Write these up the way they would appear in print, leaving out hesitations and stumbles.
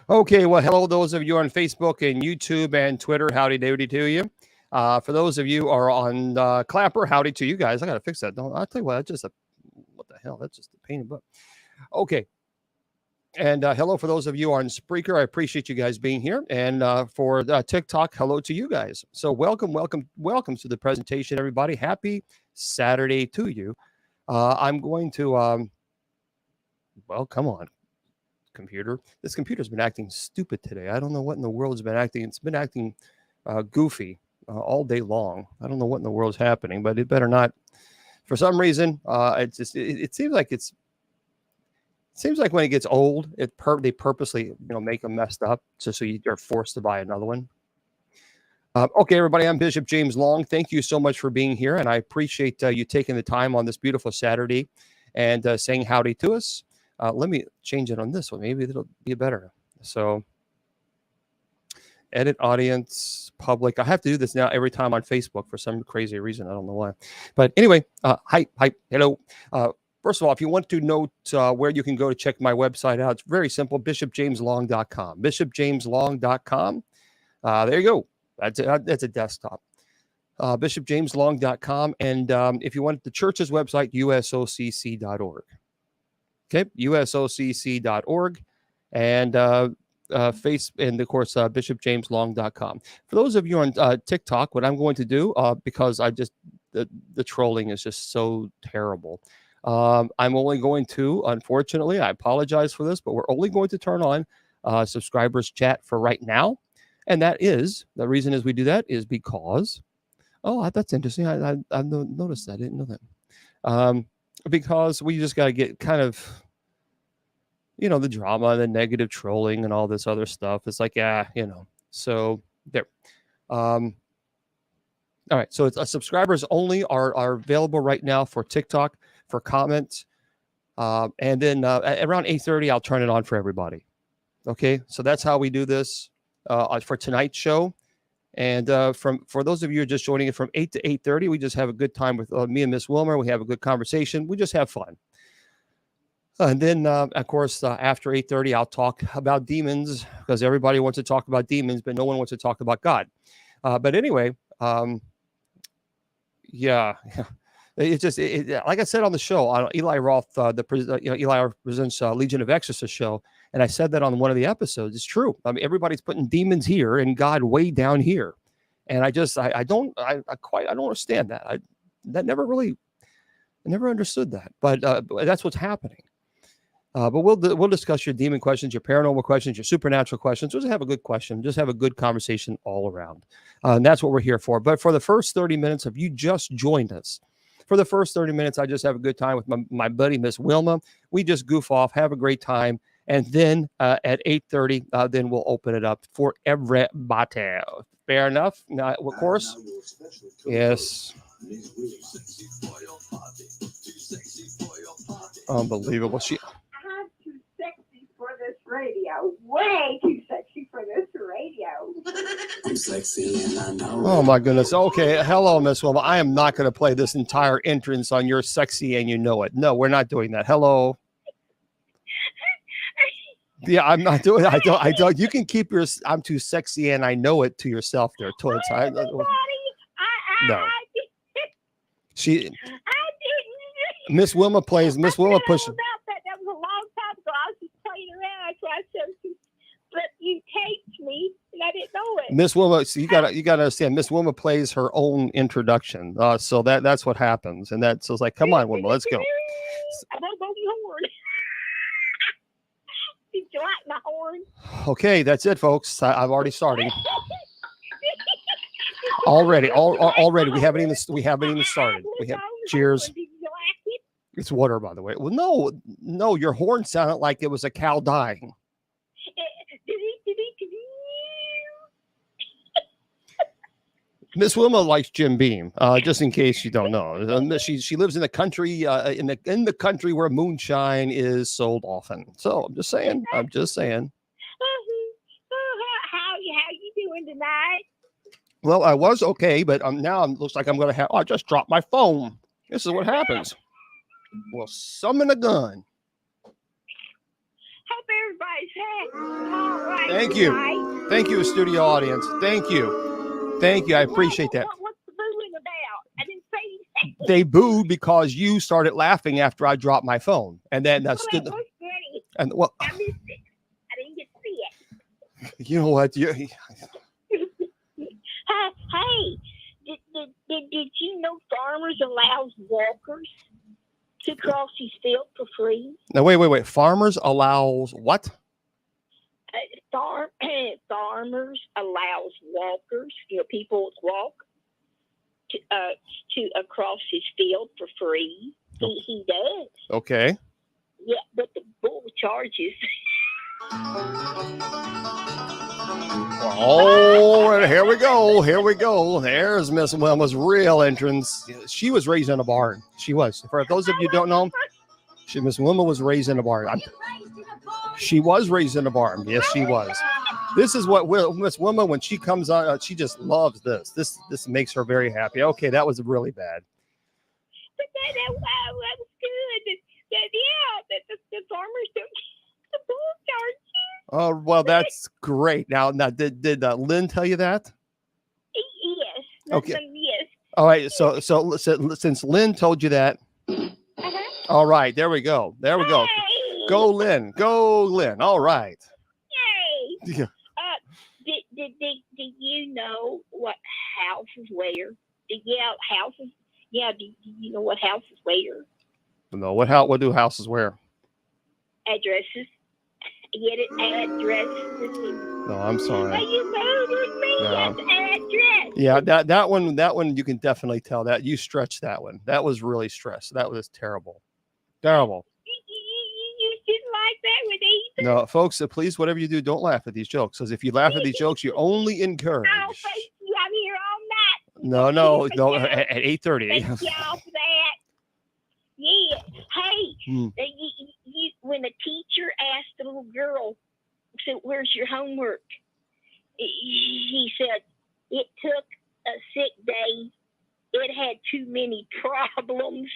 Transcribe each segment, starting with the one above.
Okay, well, hello, those of you on Facebook and YouTube and Twitter. Howdy doody to you. For those of you who are on Clapper, howdy to you guys. I got to fix that. Don't I'll tell you what, that's just a what the hell? That's just a pain in the butt. Okay. And hello for those of you on Spreaker. I appreciate you guys being here. And for TikTok, hello to you guys. So welcome to the presentation, everybody. Happy Saturday to you. I'm going to, well, come on, computer. This computer's been acting stupid today. I don't know what in the world has been acting. It's been acting goofy all day long. I don't know what in the world's happening, but it better not. For some reason, it seems like when it gets old, they purposely make them messed up just so you're forced to buy another one. Okay, everybody, I'm Bishop James Long. Thank you so much for being here, and I appreciate you taking the time on this beautiful Saturday and saying howdy to us. Let me change it on this one. Maybe it'll be better. So, edit audience, public. I have to do this now every time on Facebook for some crazy reason. I don't know why. But anyway, hi, hello. First of all, if you want to note where you can go to check my website out, it's very simple, bishopjameslong.com. bishopjameslong.com. There you go. That's a desktop. bishopjameslong.com. And if you want the church's website, usocc.org. Okay, usocc.org. And and of course, bishopjameslong.com. For those of you on TikTok, what I'm going to do, because the trolling is just so terrible. I'm only going to, unfortunately, I apologize for this, but we're only going to turn on subscribers chat for right now. And the reason is we do that is because, that's interesting. I've noticed that. I didn't know that. Because we just got to get kind of, the drama, the negative trolling and all this other stuff. It's like, so there. All right. So it's subscribers only are available right now for TikTok for comments. And then around 8:30, I'll turn it on for everybody. Okay. So that's how we do this for tonight's show. And for those of you who are just joining it from 8 to 8:30, we just have a good time with me and Miss Wilmer. We have a good conversation. We just have fun. And then, of course, after 8:30, I'll talk about demons because everybody wants to talk about demons, but no one wants to talk about God. But anyway, yeah. It's just like I said on the show on Eli Roth, Eli presents Legion of Exorcists show, and I said that on one of the episodes. It's true. I mean, everybody's putting demons here and God way down here, and I don't understand that. I never understood that, but that's what's happening. But we'll discuss your demon questions, your paranormal questions, your supernatural questions. Just have a good question. Just have a good conversation all around, and that's what we're here for. But for the first 30 minutes, if you just joined us. For the first 30 minutes, I just have a good time with my buddy, Miss Wilma. We just goof off, have a great time. And then at 8:30, then we'll open it up for everybody. Fair enough? Now, of course. Yes. Unbelievable. I'm too sexy for this radio. Way too sexy for this radio. I'm sexy and I know. Oh my goodness. Okay. Hello, Miss Wilma. I am not going to play this entire entrance on You're Sexy and You Know It. No, we're not doing that. Hello. Yeah, I'm not doing it. I don't. You can keep your I'm too sexy and I know it to yourself there, Toads. No. She. Miss Wilma plays. Miss Wilma pushes. That was a long time ago. I was just playing around. I tried to, but you taped me, and I didn't know it. Miss Wilma, so you gotta understand. Miss Wilma plays her own introduction, so that's what happens, and that's so it's like, come on, Wilma, let's go. I want to blow the horn. Did you like my horn? Okay, that's it, folks. I've already started. Already, we haven't even started. We have cheers. It's water, by the way. Well, no, your horn sounded like it was a cow dying. Miss Wilma likes Jim Beam. Just in case you don't know, she lives in the country, in the country where moonshine is sold often. So I'm just saying. How you doing tonight? Well, I was okay, but now it looks like I'm going to have. I just dropped my phone. This is what happens. Well, summon a gun. Hope everybody's All right. Thank you. Night. Thank you, studio audience. Thank you. Thank you. I appreciate that. What's the booing about? I didn't say anything. They booed because you started laughing after I dropped my phone, and then Well, that was funny. and well, I missed it. I didn't get to see it. you know what? Hey, did you know farmers allows walkers to cross his field for free? Now wait. Farmers allows what? Farmers allows walkers, people that walk, to across his field for free. He does. Okay. Yeah, but the bull charges. Oh, here we go. Here we go. There's Miss Wilma's real entrance. She was raised in a barn. She was. For those of you who don't know, Miss Wilma was raised in a barn. She was raised in a barn. Yes, she was. This is what Miss Wilma, when she comes on, she just loves this. This makes her very happy. Okay, that was really bad. But that was good. The farmers don't get the bull charge. Oh, well, that's great. Now, did Lynn tell you that? Yes. Okay. Yes. All right. So since Lynn told you that, all right, there we go. There we go. Hey. Go, Lynn. Go, Lynn. All right. Hey. Yeah. Do you know what houses wear? Houses. Yeah. Do you know what houses wear? No. What do houses wear? Addresses. Get it? Addresses. No, I'm sorry. You murdered me. No. That's address. Yeah, that one you can definitely tell that you stretched that one. That was really stressed. That was terrible. Terrible. You didn't like that with either. No, folks, please, whatever you do, don't laugh at these jokes. Because if you laugh at these jokes, you only encourage. Oh, thank you. I'm here all night. No. At 8:30. Thank y'all for that. Yeah. Hey, when a teacher asked the little girl, "So where's your homework?" He said, "It took a sick day. It had too many problems."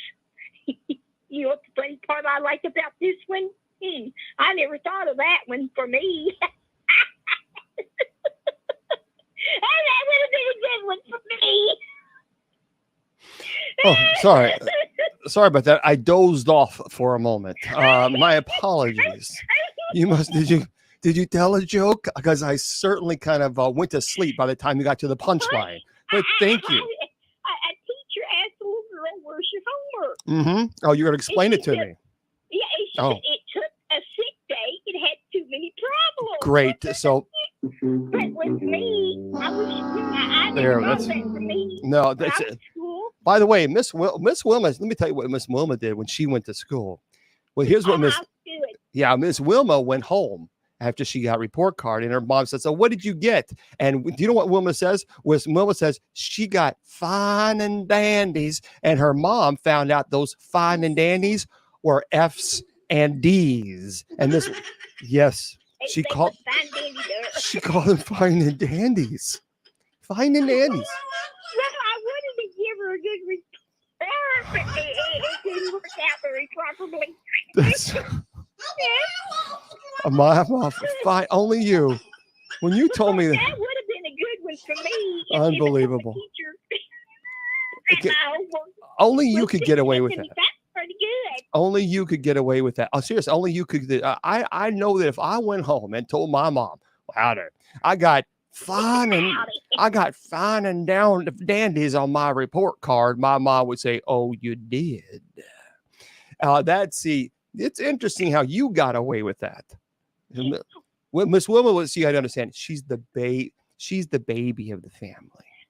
You know what the funny part I like about this one? I never thought of that one for me. That would have been a good one for me. Oh, sorry. Sorry about that. I dozed off for a moment. My apologies. Did you tell a joke? Because I certainly kind of went to sleep by the time you got to the punchline. But thank you. A teacher asked the little girl, "Where's your homework?" Mm-hmm. Oh, you're going to explain it to me. Yeah, it took a sick day. It had too many problems. Great. So But with me, I There, never thought that's- that for me. no, When that's I it. was in school, By the way, Miss Wilma, let me tell you what Miss Wilma did when she went to school. Well, here's what I was good. Miss Wilma went home after she got report card, and her mom said, "So what did you get?" And do you know what Wilma says? Wilma says she got fine and dandies, and her mom found out those fine and dandies were F's and D's. And this, yes, she They called put fine dandy there. she called them fine and dandies, fine and dandies. Well, I wanted to give her a good report, but it didn't work out very properly. That's fine. Only you. When you told me That that, would have been a good one for me. Unbelievable. Teacher. Okay, only you could get away with that. That's pretty good. Only you could get away with that. Oh, seriously, only you could. I know that if I went home and told my mom, "Howdy, I got fine and down dandies on my report card," my mom would say, "Oh, you did." It's interesting how you got away with that. Well, Miss Wilma was. You got to understand, she's the baby of the family.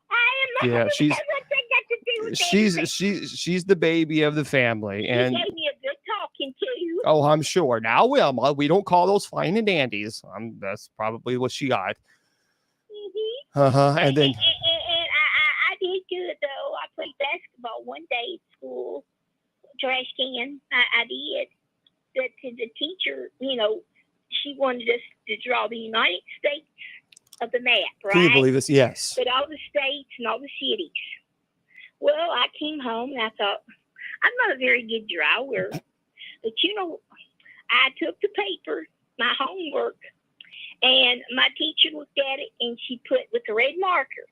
I am. Yeah, What's that got to do with anything? she's the baby of the family, and She gave me a good talking to. oh, I'm sure. Now, Wilma, we don't call those fine and dandies. That's probably what she got. Mm-hmm. And then, And I did good though. I played basketball one day at school. Trash can. I did. The teacher, she wanted us to draw the United States of the map, right? can you believe this? Yes. But all the states and all the cities. Well, I came home and I thought, I'm not a very good drawer. But I took the paper my homework, and my teacher looked at it and she put with a red marker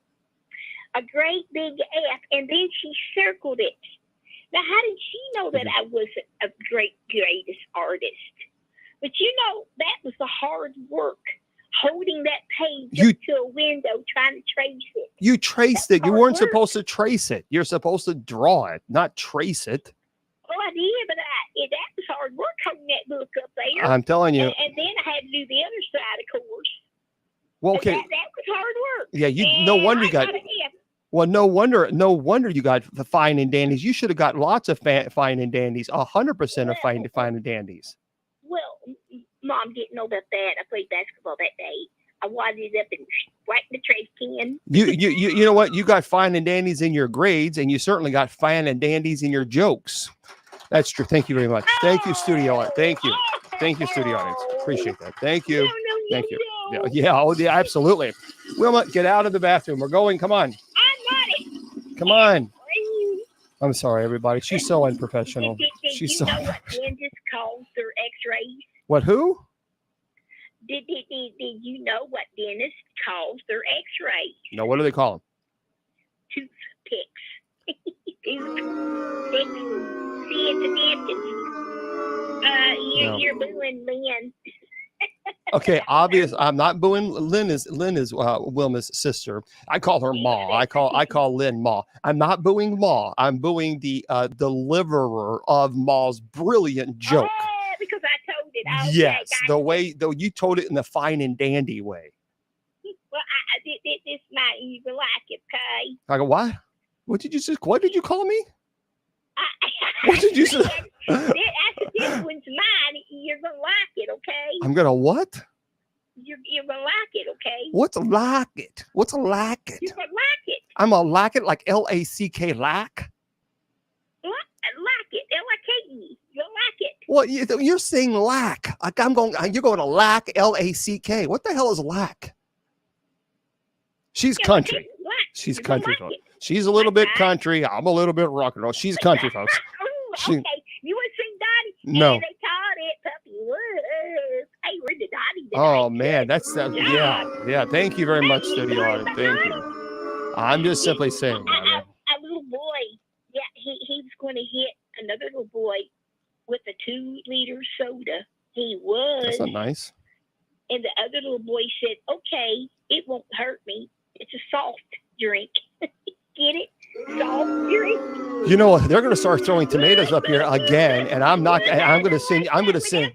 a great big F, and then she circled it. Now, how did she know that I was a greatest artist? But that was the hard work, holding that page up to a window, trying to trace it. You traced it. You weren't supposed to trace it. You're supposed to draw it, not trace it. Well, I did, but that was hard work holding that book up there. I'm telling you. And then I had to do the other side, of course. Well, okay. That was hard work. Yeah, no wonder you got. Well, no wonder you got the fine and dandies. You should have got lots of fine and dandies. 100% of fine and dandies. Well, Mom didn't know about that. I played basketball that day. I wadded it up and right in the trash can. You know what? You got fine and dandies in your grades, and you certainly got fine and dandies in your jokes. That's true. Thank you very much. Thank you, studio audience. Thank you, studio audience. Appreciate that. Thank you. Thank you. Yeah, absolutely. Wilma, get out of the bathroom. We're going. Come on. Come on. I'm sorry, everybody. She's so unprofessional. She's so. Know what dentists call their X-rays? What? Who? Did you know what dentists calls their X-rays? No. What do they call them? Toothpicks. Toothpicks. See, it's a dentist. You're booing Lynn. Okay, obvious. I'm not booing. Lynn is Wilma's sister. I call her Ma. I call Lynn Ma. I'm not booing Ma. I'm booing the deliverer of Ma's brilliant joke. Oh, because I told it. Okay, yes, the way though you told it in the fine and dandy way. Well, I did this night, and you will like it, okay? I go, what? What did you say? What did you call me? What did you say? This one's mine. You're gonna like it, okay? I'm gonna what? You're gonna like it, okay? What's a like it? What's a like it? You're gonna like it. I'm a like it, like L-A-C-K, lack. Like it, L-I-K-E. You'll like it. Well, you're saying lack. Like you're going to lack, L-A-C-K. What the hell is lack? She's country. She's country, folks. She's a little bit country. I'm a little bit rock and roll. She's country, folks. Okay. You want to sing Dottie? No. And they taught it, puppy was. Hey, we're the Dottie tonight. Oh, man. That's that. Yeah. Thank you very much, studio audience. Thank you. I'm just simply saying. A little boy. Yeah, he was going to hit another little boy with a 2-liter soda. He was. That's not nice. And the other little boy said, okay, it won't hurt me. It's a soft drink. Get it? Soft drink. You know, they're going to start throwing tomatoes up here again, and I'm going to sing.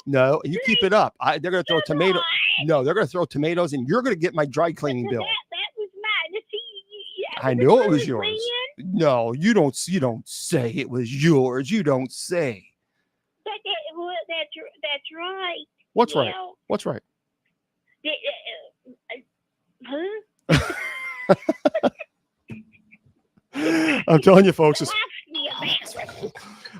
No, you keep it up. They're going to throw tomatoes. No, they're going to throw tomatoes, and you're going to get my dry cleaning bill. That was mine. I know it was yours. No, you don't say it was yours. You don't say. That's right. What's right? What's right? Huh? I'm telling you, folks.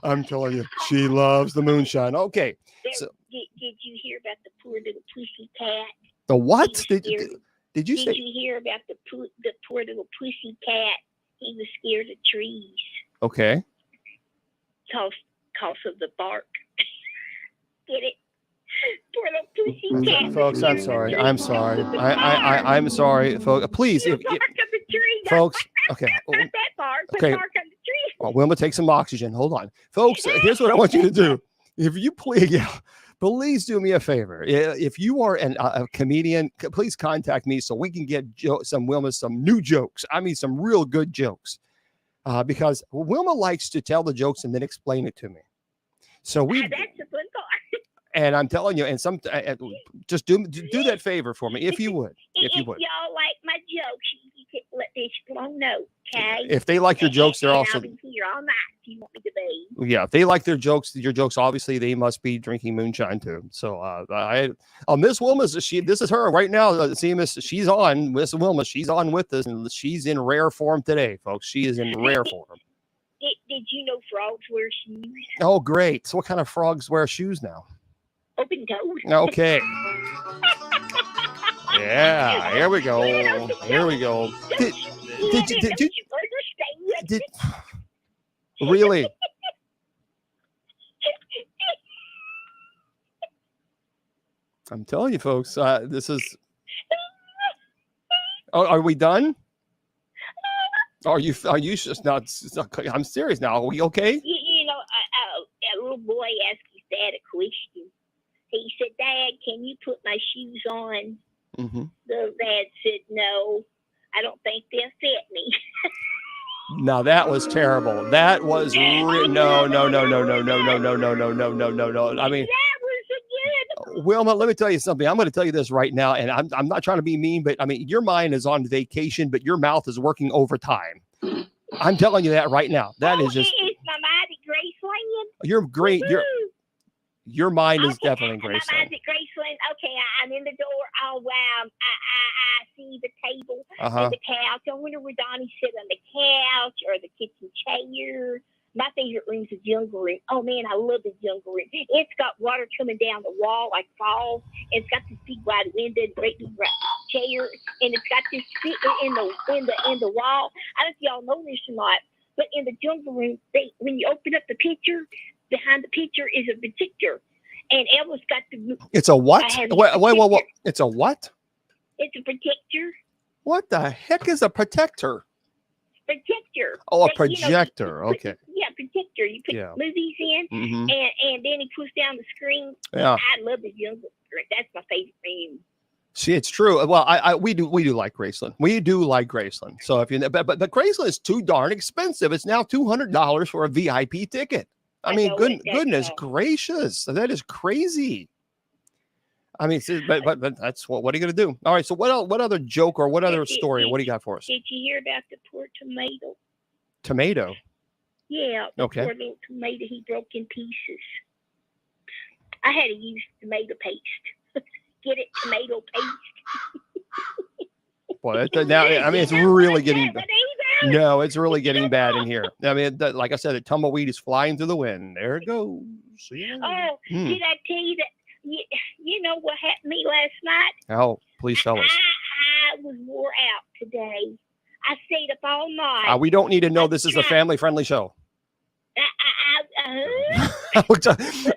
I'm telling you, she loves the moonshine. Okay. So, did you hear about the poor little pussy cat? The what? Did you say? Did you hear about the poor little pussy cat? He was scared of trees. Okay. Cause of the bark. Get it? Poor little pussy cat. Folks, I'm sorry. I'm sorry. I'm sorry, folks. Please, folks. Okay. That bark. Okay. Bark on the tree. Well, Wilma, take some oxygen. Hold on, folks. Here's what I want you to do. If you please do me a favor. If you are a comedian, please contact me so we can get some new jokes. I mean, some real good jokes, because Wilma likes to tell the jokes and then explain it to me. So that's the fun part. And I'm telling you, and just do that favor for me, if you would. If you would. Y'all like my jokes, you can let this alone know, okay? If they like your jokes, they're also. I'll be here all night if you want me to be. Yeah, if they like your jokes, obviously they must be drinking moonshine too. So Miss Wilma, this is her right now. See, she's on. Miss Wilma, she's on with us, and she's in rare form today, folks. She is in rare form. Did you know frogs wear shoes? Oh, great! So what kind of frogs wear shoes now? Open toed. Okay. Yeah, here we go. Here we go. Did really? I'm telling you, folks, this is. Oh, are we done? Are you just not? I'm serious now. Are we okay? You know, a little boy asked his dad a question. He said, "Dad, can you put my shoes on?" Mm-hmm. The dad said, "No, I don't think they'll fit me." Now that was terrible. That was no. I mean, That was a good. Wilma, let me tell you something. I'm going to tell you this right now, and I'm not trying to be mean, but I mean, your mind is on vacation, but your mouth is working overtime. I'm telling you that right now. That is just. It's my mind at Graceland. You're great. Your mind is Okay, definitely my mind's Graceland. at Graceland. Okay, I'm in the door. Oh wow! I see the table Uh-huh. and the couch. I wonder where Donnie sit on the couch or the kitchen chair. My favorite room's the jungle room. Oh man, I love the jungle room. It's got water coming down the wall like falls. It's got this big wide window, great big chair, and it's got this in the wall. I don't know if y'all know this or not, but in the jungle room, when you open up the picture, behind the picture is a projector, and Elvis got the. It's a what? I have Wait. It's a what? It's a projector. What the heck is a protector? Projector. Oh, a That, you know, projector. you put- Okay. Yeah, projector. You put Yeah. movies in, Mm-hmm. and then he puts down the screen. Yeah. I love the jungle room. That's my favorite room. See, it's true. Well, we do like Graceland. We do like Graceland. So if you, but Graceland is too darn expensive. It's now $200 for a VIP ticket. I mean, know it, that's goodness all. gracious, that is crazy. I mean, but that's what are you gonna do? All right. So what other joke or what other story? What do you got for us? Did you hear about the poor tomato? Tomato. Yeah, the Okay. poor little tomato he broke in pieces. I had to use tomato paste. Get it, tomato paste. Boy, now I mean, it's really getting. But either. No, it's really getting bad in here. I mean, like I said, the tumbleweed is flying through the wind. There it goes. Yeah. Oh, did I tell you that? You know what happened to me last night? Oh, please tell us. I was wore out today. I stayed up all night. We don't need to know this is a family-friendly show.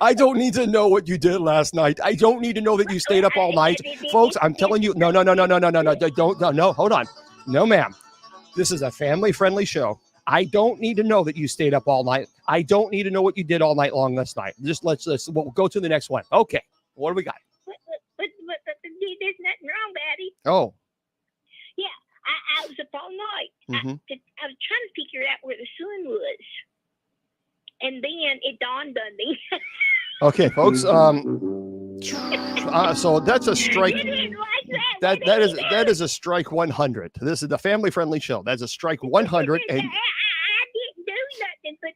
I don't need to know what you did last night. I don't need to know that you stayed up all night. Folks, I'm telling you, no. Don't, hold on. No, ma'am. This is a family-friendly show. I don't need to know that you stayed up all night. I don't need to know what you did all night long last night. Just we'll go to the next one. Okay. What do we got? But there's nothing wrong, Daddy. Oh. Yeah, I was up all night. Mm-hmm. I was trying to figure out where the sun was. And then it dawned on me. Okay, folks. So that's a strike. You didn't like that. That is a strike 100. This is the family-friendly show. That's a strike 100, and I didn't do nothing, but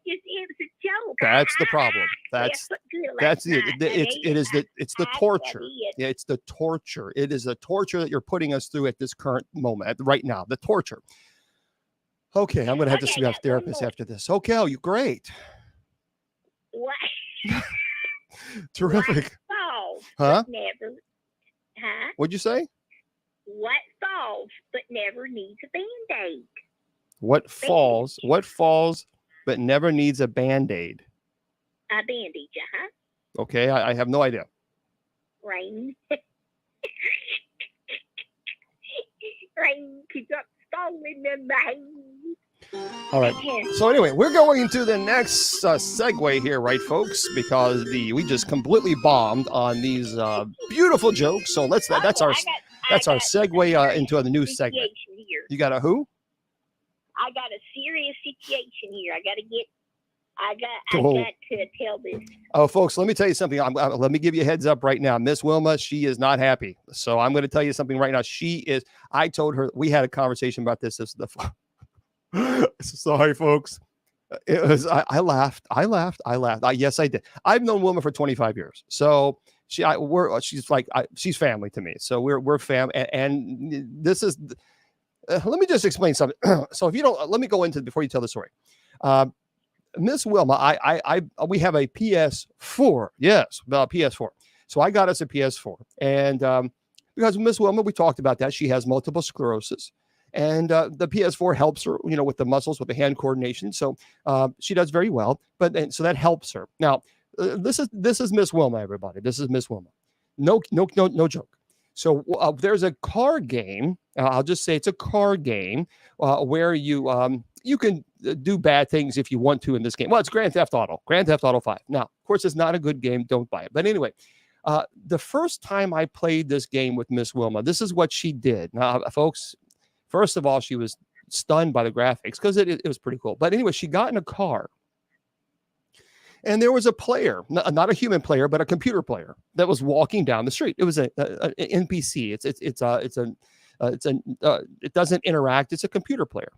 just it was a joke. that's the problem. That's it's the torture. It. Yeah, it's the torture. It is the torture that you're putting us through at this current moment, right now. The torture. Okay, I'm gonna have to see a therapist after this. Okay, oh, you great. What? Terrific. Falls, Huh? but never. Huh? What'd you say? What falls but never needs a band-aid? What falls, but never needs a Band-Aid? A bandage, huh? Okay, I have no idea. Rain. Rain keeps up falling in the rain. All right. So anyway, we're going to the next segue here, right, folks? Because we just completely bombed on these beautiful jokes. So that's our segue into the new segment. Here. You got a who? I got a serious situation here. I got to tell this. Oh, folks, let me tell you something. Let me give you a heads up right now. Miss Wilma, she is not happy. So I'm going to tell you something right now. I told her, we had a conversation about this. Sorry, folks. It was, I laughed. Yes, I did. I've known Wilma for 25 years. So she's family to me. So we're fam. And this is, let me just explain something. So if you don't, let me go into before you tell the story. Miss Wilma, we have a PS4. Yes, PS4. So I got us a PS4, and because Miss Wilma, we talked about that. She has multiple sclerosis, and the PS4 helps her, with the muscles, with the hand coordination. So she does very well. So that helps her. Now, this is Miss Wilma, everybody. This is Miss Wilma. No joke. So there's a card game. I'll just say it's a card game where you can do bad things if you want to in this game. Well, it's Grand Theft Auto 5. Now, of course, it's not a good game. Don't buy it. But anyway, the first time I played this game with Miss Wilma, this is what she did. Now, folks, first of all, she was stunned by the graphics because it was pretty cool. But anyway, she got in a car. And there was a player, not a human player, but a computer player that was walking down the street. It was an NPC. It doesn't interact. It's a computer player.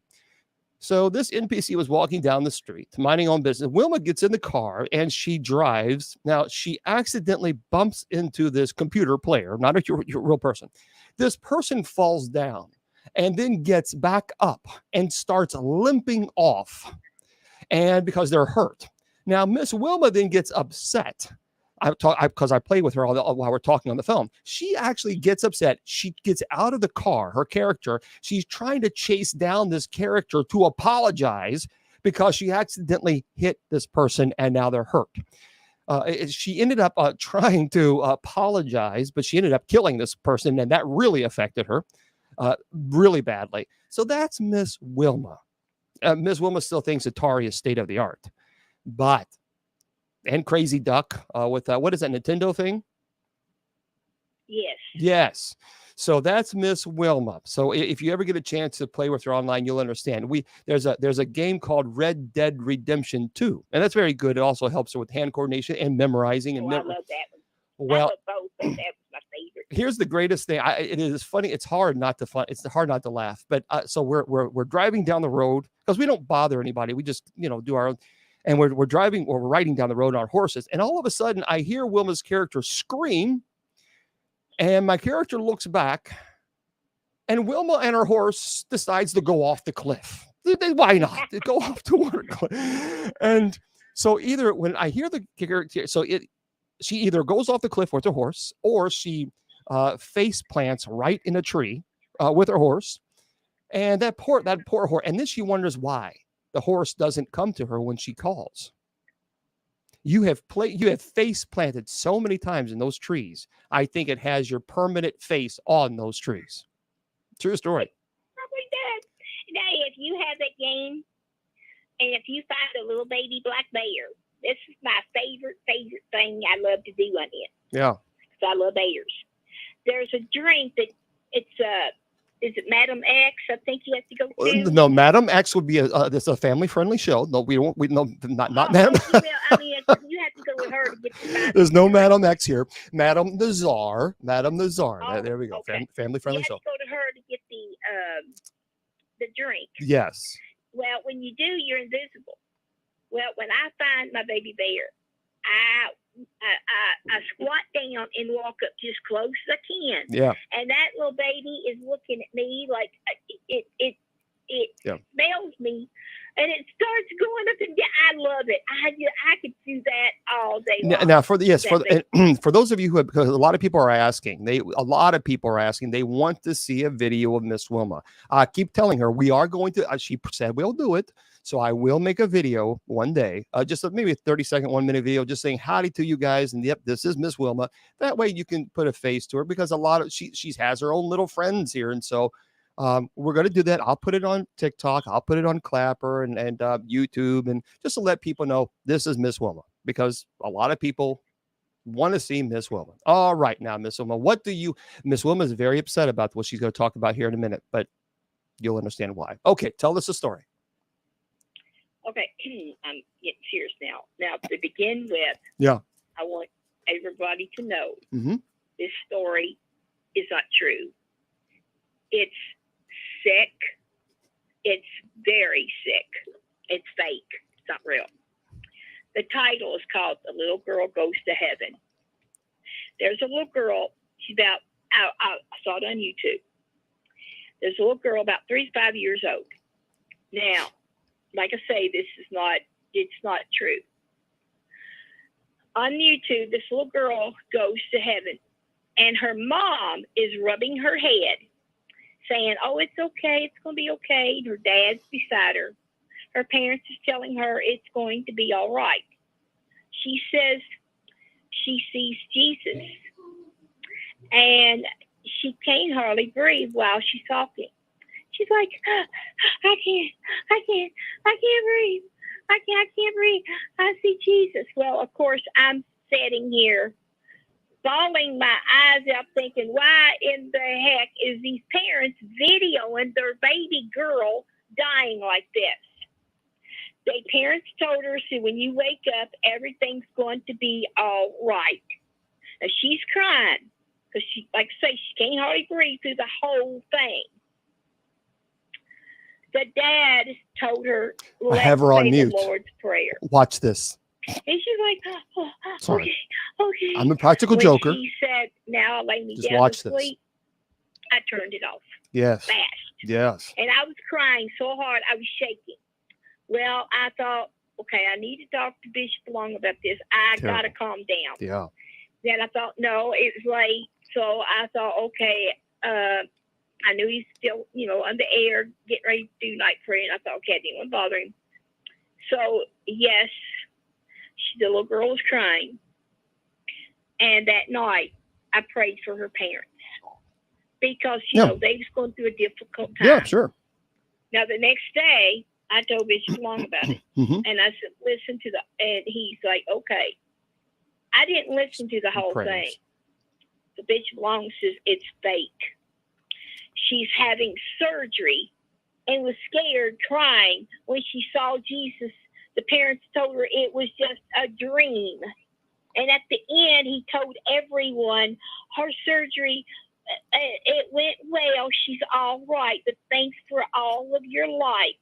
So this NPC was walking down the street, minding her own business. Wilma gets in the car and she drives. Now she accidentally bumps into this computer player, not a real person. This person falls down and then gets back up and starts limping off, and because they're hurt. Now, Miss Wilma then gets upset. Because I played with her while we're talking on the phone. She actually gets upset. She gets out of the car, her character. She's trying to chase down this character to apologize because she accidentally hit this person and now they're hurt. She ended up trying to apologize, but she ended up killing this person, and that really affected her really badly. So that's Miss Wilma. Miss Wilma still thinks Atari is state of the art. But, and Crazy Duck with, what is that, Nintendo thing? Yes. Yes. So that's Miss Wilma. So if you ever get a chance to play with her online, you'll understand. There's a game called Red Dead Redemption 2, and that's very good. It also helps her with hand coordination and memorizing. And I love that one. Well, I love both, but that was my favorite. Here's the greatest thing. It is funny. It's hard not to laugh. But so we're driving down the road because we don't bother anybody. We just do our own. And we're driving or we're riding down the road on our horses. And all of a sudden, I hear Wilma's character scream. And my character looks back. And Wilma and her horse decides to go off the cliff. Why not? They go off to work. And so either when I hear the character, she either goes off the cliff with her horse, or she face plants right in a tree with her horse. And that poor horse. And then she wonders why the horse doesn't come to her when she calls. You have face planted so many times in those trees. I think it has your permanent face on those trees. True story. Probably does. Now, if you have that game, and if you find a little baby black bear, this is my favorite thing I love to do on it. Yeah. Because I love bears. There's a drink that is it Madam X? I think you have to go to. No, Madam X would be this a family-friendly show. No, not Madam. Well, I mean, you have to go with her to get the. There's no Madam X here. Madam the Czar. Oh, there we go. Okay. Family-friendly show. You have to go to her to get the drink. Yes. Well, when you do, you're invisible. Well, when I find my baby bear, I squat down and walk up just close as I can. Yeah. And that little baby is looking at me like it smells me, and it starts going up and down. I love it. I could do that all day long. Now for those of you because a lot of people are asking, they want to see a video of Miss Wilma. I keep telling her we are going to. She said we'll do it. So I will make a video one day, just maybe a 30-second, 1-minute video, just saying howdy to you guys. And yep, this is Miss Wilma. That way you can put a face to her, because she has her own little friends here. And so we're going to do that. I'll put it on TikTok. I'll put it on Clapper and YouTube, and just to let people know this is Miss Wilma, because a lot of people want to see Miss Wilma. All right. Now, Miss Wilma, Miss Wilma is very upset about what she's going to talk about here in a minute, but you'll understand why. Okay. Tell us a story. Okay, I'm getting serious now. Now, to begin with, I want everybody to know this story is not true. It's sick. It's very sick. It's fake. It's not real. The title is called "The Little Girl Goes to Heaven." There's a little girl. She's about, I saw it on YouTube. There's a little girl about 3 to 5 years old. Now, like I say, it's not true. On YouTube, this little girl goes to heaven, and her mom is rubbing her head, saying, "Oh, it's okay. It's going to be okay." And her dad's beside her. Her parents is telling her it's going to be all right. She says she sees Jesus and she can't hardly breathe while she's talking. She's like, I can't breathe. I can't breathe. I see Jesus. Well, of course, I'm sitting here, bawling my eyes out, thinking, why in the heck is these parents videoing their baby girl dying like this? The parents told her, so when you wake up, everything's going to be all right. And she's crying because she, like I say, she can't hardly breathe through the whole thing. The dad told her, I have her on say mute. the Lord's Prayer. Watch this. And she's like, oh, Sorry. okay. I'm a practical When joker. she said, now I'll lay me Just down watch to this. sleep, I turned it off Yes. fast. Yes. And I was crying so hard, I was shaking. Well, I thought, okay, I need to talk to Bishop Long about this. I got to Terrible. calm down. Yeah. Then I thought, no, it was late. So I thought, okay, I knew he's still, on the air, getting ready to do night prayer. And I thought, okay, I didn't want to bother him. So, yes, the little girl was crying. And that night, I prayed for her parents. Because, they was going through a difficult time. Yeah, sure. Now, the next day, I told Bishop Long about it. Mm-hmm. And I said, listen to and he's like, okay. I didn't listen to the whole thing. The Bishop Long says it's fake. She's having surgery and was scared, crying when she saw Jesus. The parents told her it was just a dream. And at the end, he told everyone her surgery, it went well. She's all right. But thanks for all of your likes.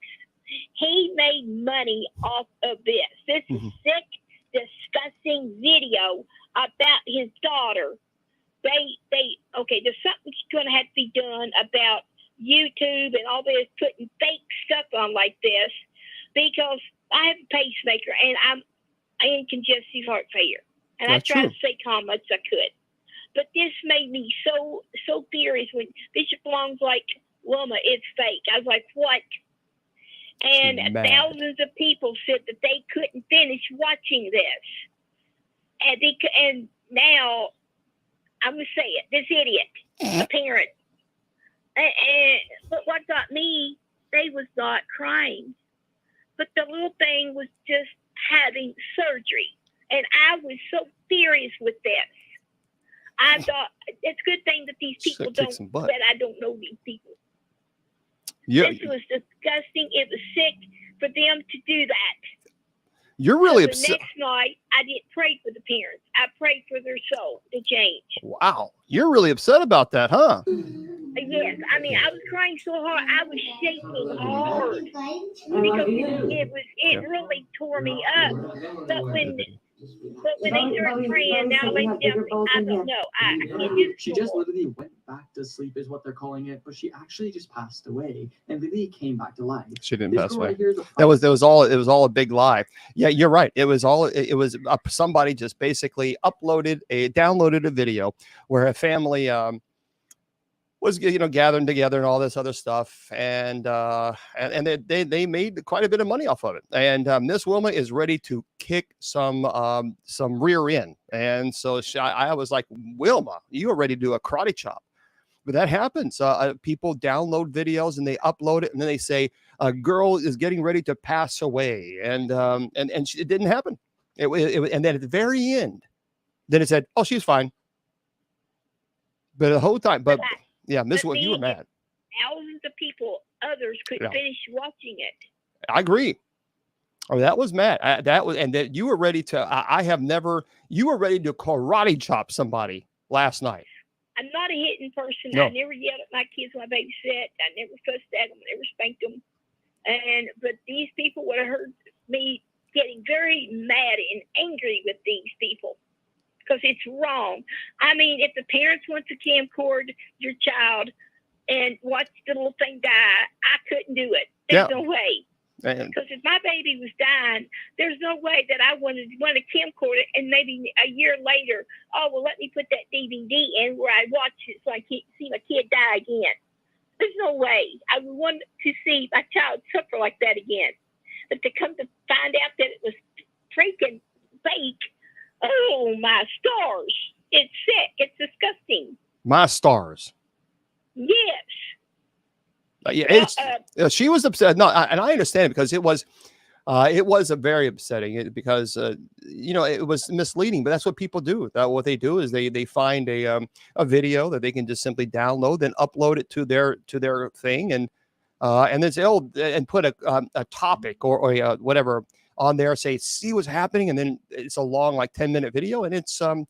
He made money off of this. This is sick, disgusting video about his daughter. There's something going to have to be done about YouTube and all this, putting fake stuff on like this, because I have a pacemaker and I'm in congestive heart failure, and I tried to stay calm as I could. But this made me so furious when Bishop Long's like, Wilma, it's fake. I was like, what? And thousands of people said that they couldn't finish watching this. And now, I'm going to say it, this idiot, a parent. But what got me, they was not crying. But the little thing was just having surgery. And I was so furious with this. I thought, it's a good thing that these people that I don't know these people. Yeah. This was disgusting. It was sick for them to do that. You're really upset. The next night, I didn't pray for the parents. I prayed for their soul to change. Wow. You're really upset about that, huh? Yes. I mean, I was crying so hard. I was shaking hard because it really tore me up. But when they started praying, now they I don't know. I can't do She just literally went back to sleep, is what they're calling it, but she actually just passed away and literally came back to life. She didn't pass away. It was all a big lie. Yeah, you're right. It was somebody just basically downloaded a video where a family was gathering together and all this other stuff, and they made quite a bit of money off of it. And Miss Wilma is ready to kick some rear end, and so I was like, Wilma, you are ready to do a karate chop. But that happens. People download videos and they upload it, and then they say a girl is getting ready to pass away, and it didn't happen. And then at the very end, then it said, oh, she's fine. But the whole time, yeah, Miss Wilma, you were mad. Thousands of people, others couldn't finish watching it. I agree. Oh, that was mad. That you were ready to. You were ready to karate chop somebody last night. I'm not a hitting person. No. I never yelled at my kids when I babysit. I never fussed at them. I never spanked them. But these people would have heard me getting very mad and angry with these people. Because it's wrong. I mean, if the parents want to camcord your child and watch the little thing die, I couldn't do it. There's no way. Because if my baby was dying, there's no way that I want to camcord it and maybe a year later, let me put that DVD in where I watch it so I can't see my kid die again. There's no way. I would want to see my child suffer like that again. But to come to find out that it was freaking fake, oh my stars! It's sick. It's disgusting. My stars. Yes. Yeah, Well, she was upset. No, and I understand it because it was a very upsetting because it was misleading. But that's what people do. What they do is they find a video that they can just simply download, then upload it to their thing, and then say, oh, and put a topic or whatever on there. Say, see what's happening, and then it's a long, like 10-minute video, and it's and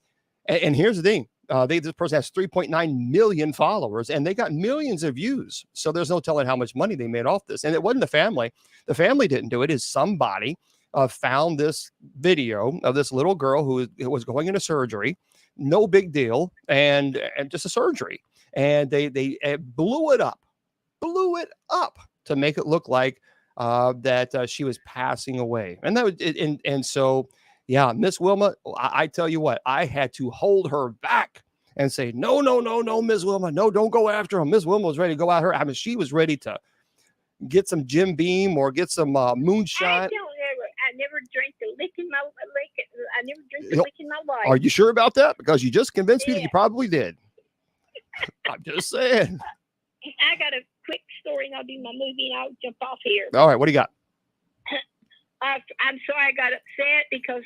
here's the thing. This person has 3.9 million followers and they got millions of views. So there's no telling how much money they made off this. And it wasn't the family. The family didn't do it. Is somebody found this video of this little girl who was going into surgery. No big deal. And just a surgery. And they blew it up to make it look like that she was passing away. And that was and so yeah, Miss Wilma, I tell you what, I had to hold her back and say, no, Miss Wilma, no, don't go after him. Miss Wilma was ready to go at her. I mean, she was ready to get some Jim Beam or get some moonshine. I never drank a lick in my life. Are you sure about that? Because you just convinced me that you probably did. I'm just saying. I got a quick story and I'll do my movie and I'll jump off here. All right, what do you got? I'm sorry I got upset because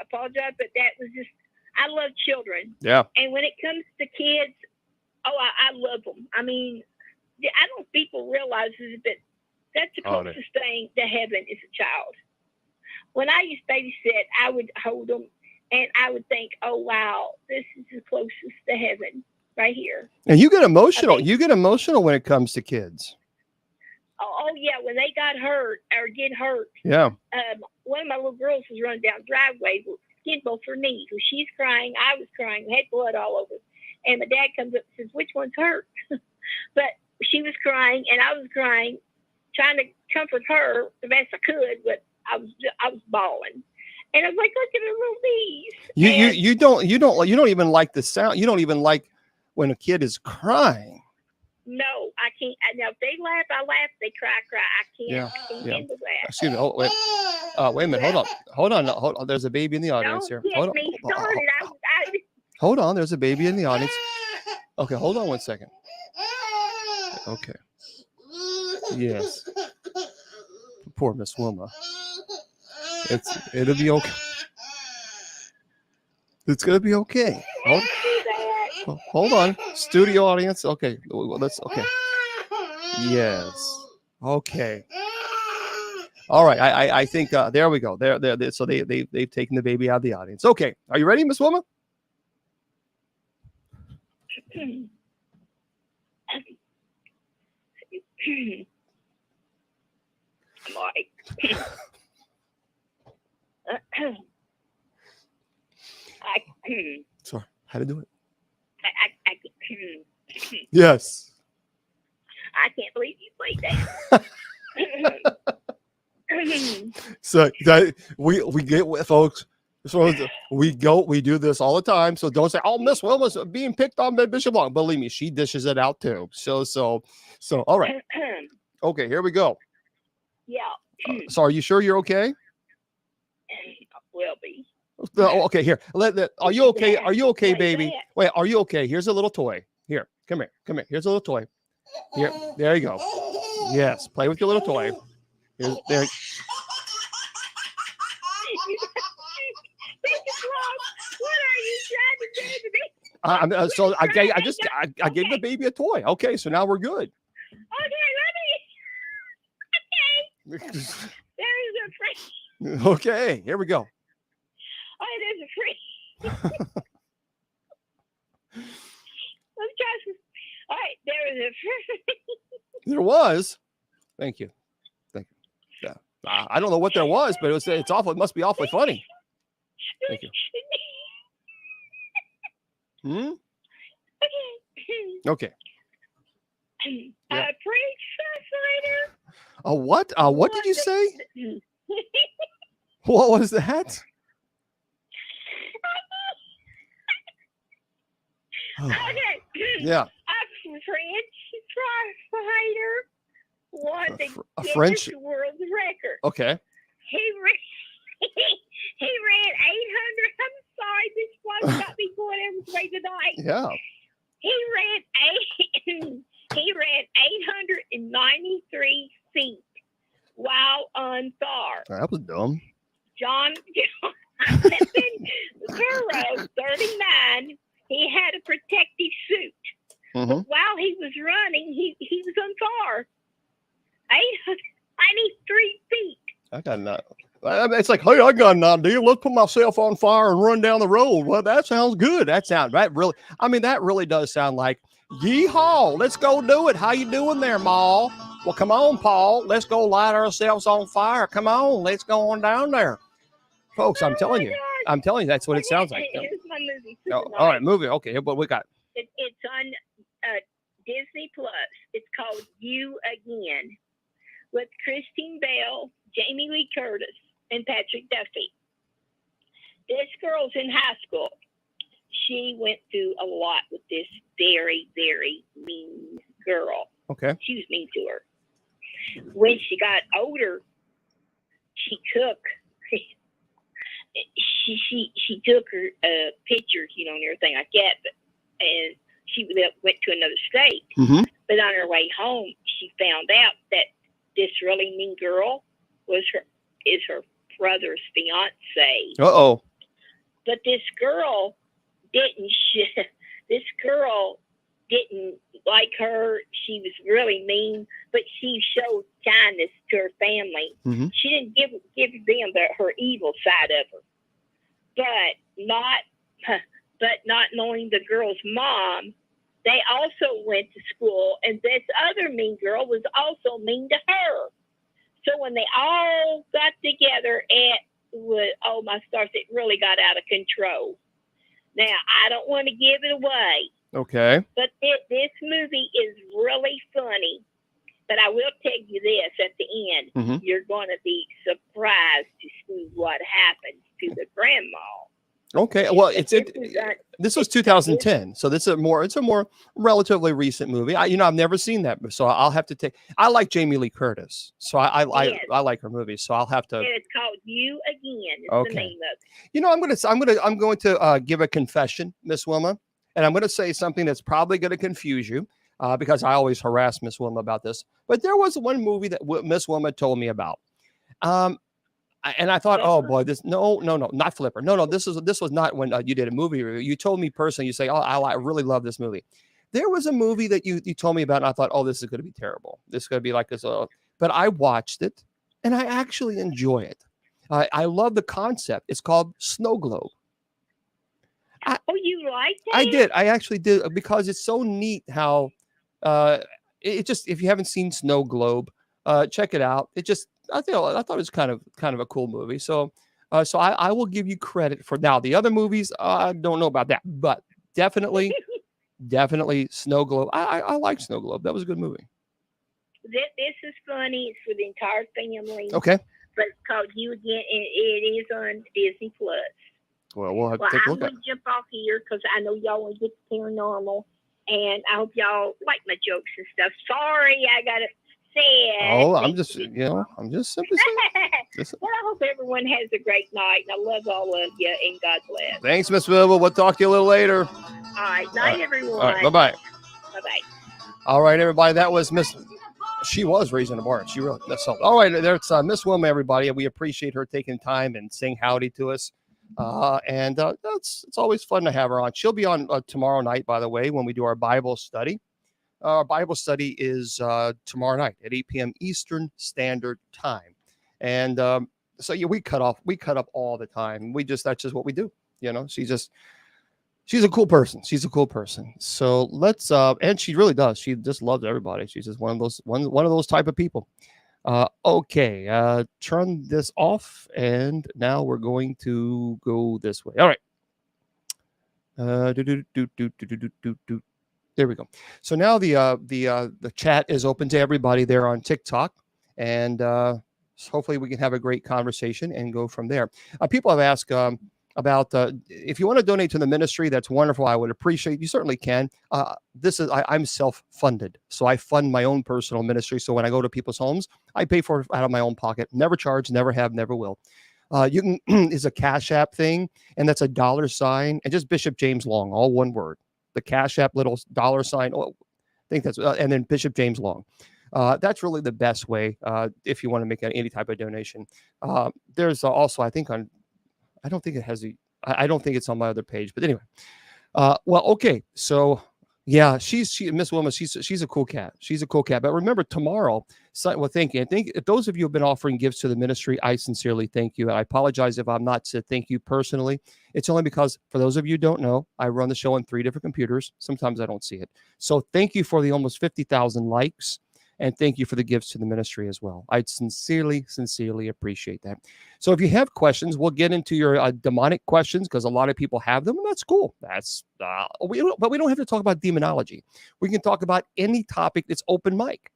apologize, but that was just, I love children. Yeah. And when it comes to kids, I love them. I mean, I don't think people realize this, but that's the closest thing to heaven is a child. When I used to babysit, I would hold them and I would think, oh, wow, this is the closest to heaven right here. And you get emotional. You get emotional when it comes to kids. Oh yeah, when they got hurt or get hurt. Yeah. One of my little girls was running down the driveway, skinned both her knees. Well, she's crying, I was crying, had blood all over. And my dad comes up and says, "Which one's hurt?" But she was crying and I was crying, trying to comfort her the best I could, but I was bawling. And I was like, look at her little knees. You don't even like the sound. You don't even like when a kid is crying. No, I can't. Now, if they laugh, I laugh. If they cry, I cry. I can't handle that. Excuse me. Oh, wait. Wait a minute. Hold on. There's a baby in the audience here. Don't get me started. Hold on. There's a baby in the audience. Okay, hold on 1 second. Okay. Yes. Poor Miss Wilma. It'll be okay. It's gonna be okay. Hold on. Studio audience. Okay. Okay. Yes. Okay. All right. I think there we go. There. So they've taken the baby out of the audience. Okay. Are you ready, Miss Wilma? Sorry. How to do it? Yes. I can't believe you played that. So we get with folks. So we do this all the time. So don't say, "Oh, Miss Wilma's being picked on by Bishop Long." Believe me, she dishes it out too. So all right. Okay, here we go. Yeah. So are you sure you're okay? Will be. Okay, here. Are you okay? Are you okay, baby? Wait, are you okay? Here's a little toy. Here, come here. Here's a little toy. Here, there you go. Yes, play with your little toy. There. What are you trying to do to me? So I gave the baby a toy. Okay, so now we're good. Okay, there is a free. Okay, here we go. Oh, there's a free. All right, there is a free. There was. Thank you. Yeah. I don't know what there was, but it's awful. It must be awfully funny. Thank you. Okay. Yeah. Princess later. A what? What did you say? What was that? Okay. Yeah. A French fighter won the French world record. Okay. He ran 800. I'm sorry, this one got me going every way tonight. Yeah. He he ran 893 feet while on fire. That was dumb. John Burrow, 39, he had a protective suit. Mm-hmm. While he was running, he was on fire. 893 feet. I got not. It's like, hey, I got an idea. Let's put myself on fire and run down the road. Well, that sounds good. That really does sound like, yeehaw, let's go do it. How you doing there, Ma? Well, come on, Paul. Let's go light ourselves on fire. Come on, let's go on down there. Folks, I'm telling you, that's what it sounds like. Here's my movie. Oh, all right, movie. Okay, what we got? It's on Disney Plus. It's called You Again, with Christine Bell, Jamie Lee Curtis, and Patrick Duffy. This girl's in high school. She went through a lot with this very, very mean girl. Okay. She was mean to her. When she got older, she took her pictures, and everything like that. And she went to another state. Mm-hmm. But on her way home, she found out that this really mean girl is her brother's fiance. Uh-oh. But this girl didn't like her. She was really mean, but she showed kindness to her family. Mm-hmm. She didn't give them her evil side of her. But not knowing the girl's mom, they also went to school, and this other mean girl was also mean to her. So when they all got together, my stars, it really got out of control. Now, I don't want to give it away. Okay. But this movie is really funny. But I will tell you this at the end. Mm-hmm. You're going to be surprised to see what happens to the grandma. Okay. Well, this was 2010, so it's a more relatively recent movie. I've never seen that, so I'll have to take. I like Jamie Lee Curtis, so I like her movies, so I'll have to. And it's called You Again. It's Okay. the name of it. I'm going to give a confession, Miss Wilma, and I'm going to say something that's probably going to confuse you, because I always harass Miss Wilma about this. But there was one movie that Miss Wilma told me about. And I thought, oh boy, no, not Flipper. No, this was not when you did a movie review. You told me personally, you say, oh, I really love this movie. There was a movie that you told me about, and I thought, oh, this is going to be terrible. This is going to be like this. But I watched it, and I actually enjoy it. I love the concept. It's called Snow Globe. You liked it? I did. I actually did, because it's so neat how it just, if you haven't seen Snow Globe, check it out. I thought it was kind of a cool movie. So I will give you credit for now. The other movies, I don't know about that, but definitely Snow Globe. I like Snow Globe. That was a good movie. This is funny. It's for the entire family. Okay. But it's called You Again, and it is on Disney Plus. Well, we'll have to take a I'm look at it. going to jump off here because I know y'all want to get to paranormal, and I hope y'all like my jokes and stuff. Sorry, I got to say it. Oh, I'm just simply saying. Well, I hope everyone has a great night, and I love all of you, and God bless. Thanks, Miss Wilma. We'll talk to you a little later. All right. Night, everyone. All right. Bye-bye. Bye-bye. All right, everybody. That was Miss. She was raising the bar. She really. That's something. All right. There's Miss Wilma, everybody. We appreciate her taking time and saying howdy to us. It's always fun to have her on. She'll be on tomorrow night, by the way, when we do our Bible study. Our Bible study is tomorrow night at 8 p.m. Eastern Standard Time. And we cut up all the time. That's just what we do. She's a cool person. So let's and she really does. She just loves everybody. She's just one of those type of people. Okay, turn this off, and now we're going to go this way. All right. There we go. So now the chat is open to everybody there on TikTok, and hopefully we can have a great conversation and go from there. People have asked about if you want to donate to the ministry, that's wonderful. I would appreciate. You certainly can. I'm self-funded, so I fund my own personal ministry. So when I go to people's homes, I pay for it out of my own pocket. Never charge, never have, never will. You can is a Cash App thing, and that's $, and just Bishop James Long, all one word. the Cash App little $sign. Oh, I think that's and then Bishop James Long. That's really the best way if you want to make any type of donation. There's also, I think I don't think it has I don't think it's on my other page, but anyway. Well, okay, so yeah, Miss Wilma. She's a cool cat. She's a cool cat. But remember, tomorrow. Well, thank you. I think if those of you who have been offering gifts to the ministry, I sincerely thank you. I apologize if I'm not said thank you personally. It's only because, for those of you who don't know, I run the show on 3 different computers. Sometimes I don't see it. So thank you for the almost 50,000 likes. And thank you for the gifts to the ministry as well. I'd sincerely appreciate that. So if you have questions, we'll get into your demonic questions because a lot of people have them, and that's cool. But we don't have to talk about demonology. We can talk about any topic that's open mic.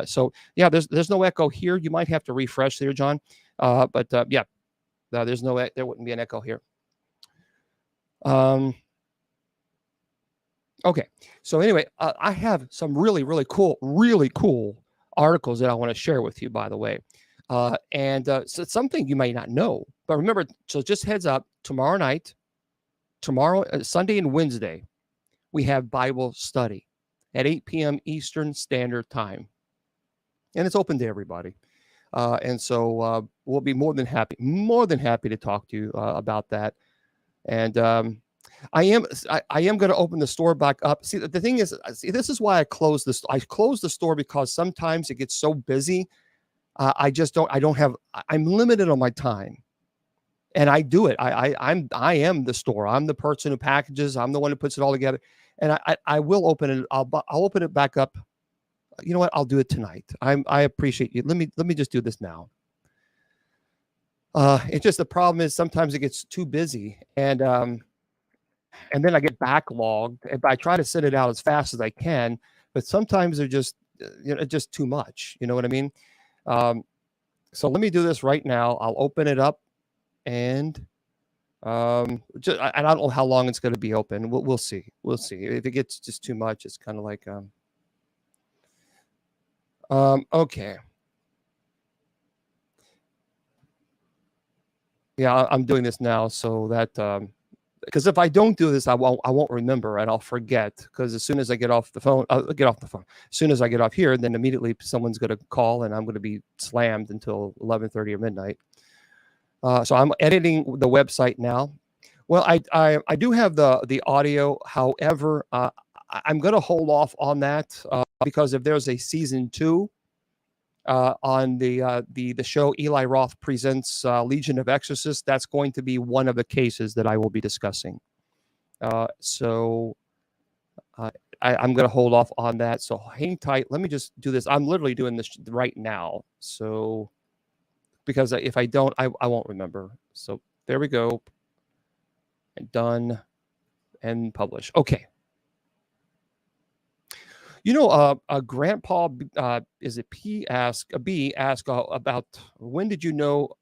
So yeah, there's no echo here. You might have to refresh there, John. But yeah, there wouldn't be an echo here. Okay, so anyway, I have some really cool articles that I want to share with you, by the way. So it's something you may not know, but remember, so just heads up, tomorrow, Sunday and Wednesday, we have Bible study at 8 p.m. Eastern Standard Time. And it's open to everybody. And so we'll be more than happy to talk to you about that. And I am going to open the store back up. See, the thing is, this is why I closed this. I closed the store because sometimes it gets so busy. I'm limited on my time, and I do it. I am the store. I'm the person who packages. I'm the one who puts it all together, and I will open it. I'll open it back up. You know what? I'll do it tonight. I appreciate you. Let me just do this now. It's just the problem is sometimes it gets too busy, and then I get backlogged. If I try to send it out as fast as I can, but sometimes they're just just too much. You know what I mean? So let me do this right now. I'll open it up, and I don't know how long it's going to be open. We'll see. We'll see. If it gets just too much, it's kind of like okay. Yeah, I'm doing this now so that because if I don't do this, I won't remember and I'll forget. Because as soon as I get off the phone, I'll get off the phone. As soon as I get off here, then immediately someone's going to call and I'm going to be slammed until 11:30 or midnight. So I'm editing the website now. Well, I do have the audio. However, I'm going to hold off on that because if there's a season 2 on the show Eli Roth Presents Legion of Exorcists, that's going to be one of the cases that I will be discussing. So I'm going to hold off on that. So hang tight. Let me just do this. I'm literally doing this right now. So because if I don't, I won't remember. So there we go. And done and publish. Okay. You know, Grandpa, is it B asked about when did you know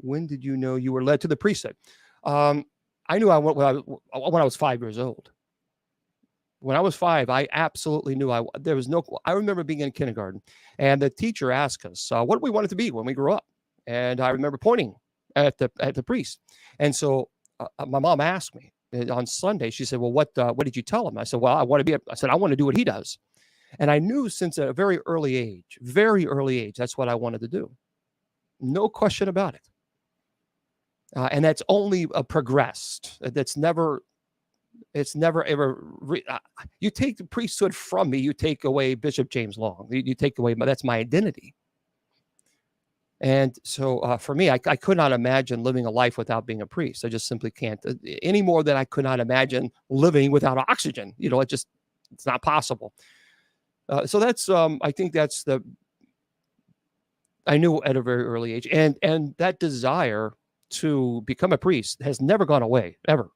you were led to the priesthood? I knew I went when I was 5 years old. When I was 5, I absolutely knew I remember being in kindergarten, and the teacher asked us what we wanted to be when we grew up, and I remember pointing at the priest, and so my mom asked me. On Sunday, she said, well, what did you tell him? I said, well, I want to do what he does. And I knew since a very early age, that's what I wanted to do. No question about it. And that's only progressed. It's never ever, you take the priesthood from me, you take away Bishop James Long. You take away, that's my identity. And so for me, I could not imagine living a life without being a priest. I just simply can't any more than I could not imagine living without oxygen. It's not possible. So that's, I think I knew at a very early age. And that desire to become a priest has never gone away, ever.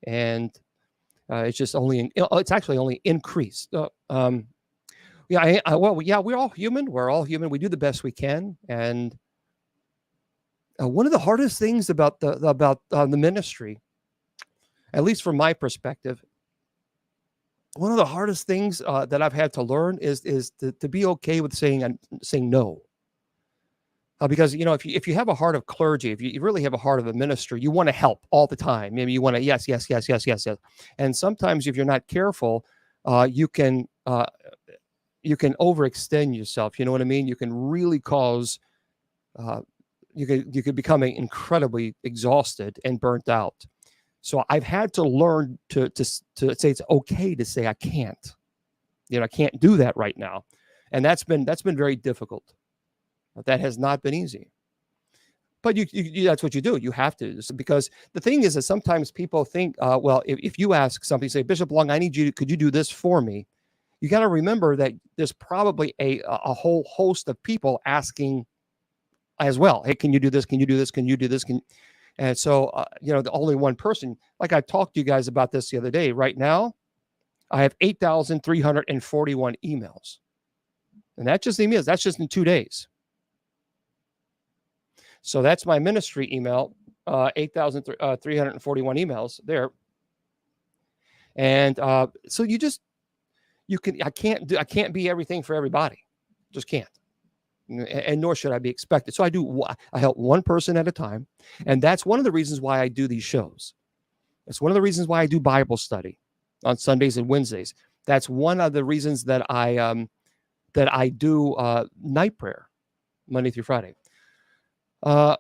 And it's just it's actually only increased. We're all human. We do the best we can. And one of the hardest things about the ministry, at least from my perspective, one of the hardest things that I've had to learn is to be okay with saying no. Because, if you have a heart of clergy, if you really have a heart of a minister, you want to help all the time. Maybe you want to, yes, yes, yes, yes, yes, yes. And sometimes if you're not careful, you can overextend yourself. You know what I mean? You can really cause, you could become incredibly exhausted and burnt out. So I've had to learn to say it's okay to say I can't. I can't do that right now, and that's been very difficult. That has not been easy. But you that's what you do. You have to, because the thing is that sometimes people think, well, if you ask somebody, say, Bishop Long, could you do this for me? You got to remember that there's probably a whole host of people asking as well. Hey, can you do this? Can you do this? Can you do this? And so, the only one person, like I talked to you guys about this the other day, right now, I have 8,341 emails. And that's just emails. That's just in 2 days. So that's my ministry email, 8,341 emails there. And so I can't be everything for everybody. Just can't. And nor should I be expected. So I help one person at a time. And that's one of the reasons why I do these shows. It's one of the reasons why I do Bible study on Sundays and Wednesdays. That's one of the reasons that I do night prayer Monday through Friday. The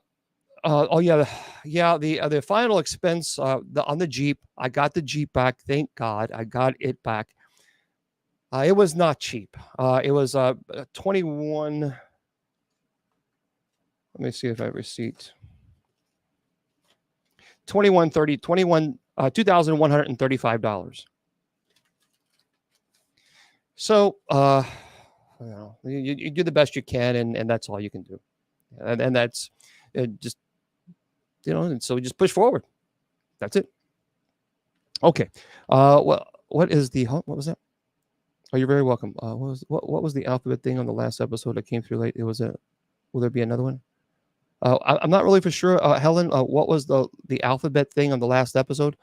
final expense on the Jeep. I got the Jeep back. Thank God, I got it back. It was not cheap. It was 21. Let me see if I have a receipt. $2,135. So you do the best you can, and that's all you can do. And that's just, and so we just push forward. That's it. Okay. Well, what was that? Oh, you're very welcome. What was the alphabet thing on the last episode that came through late? Will there be another one? I'm not really for sure. Helen, what was the alphabet thing on the last episode?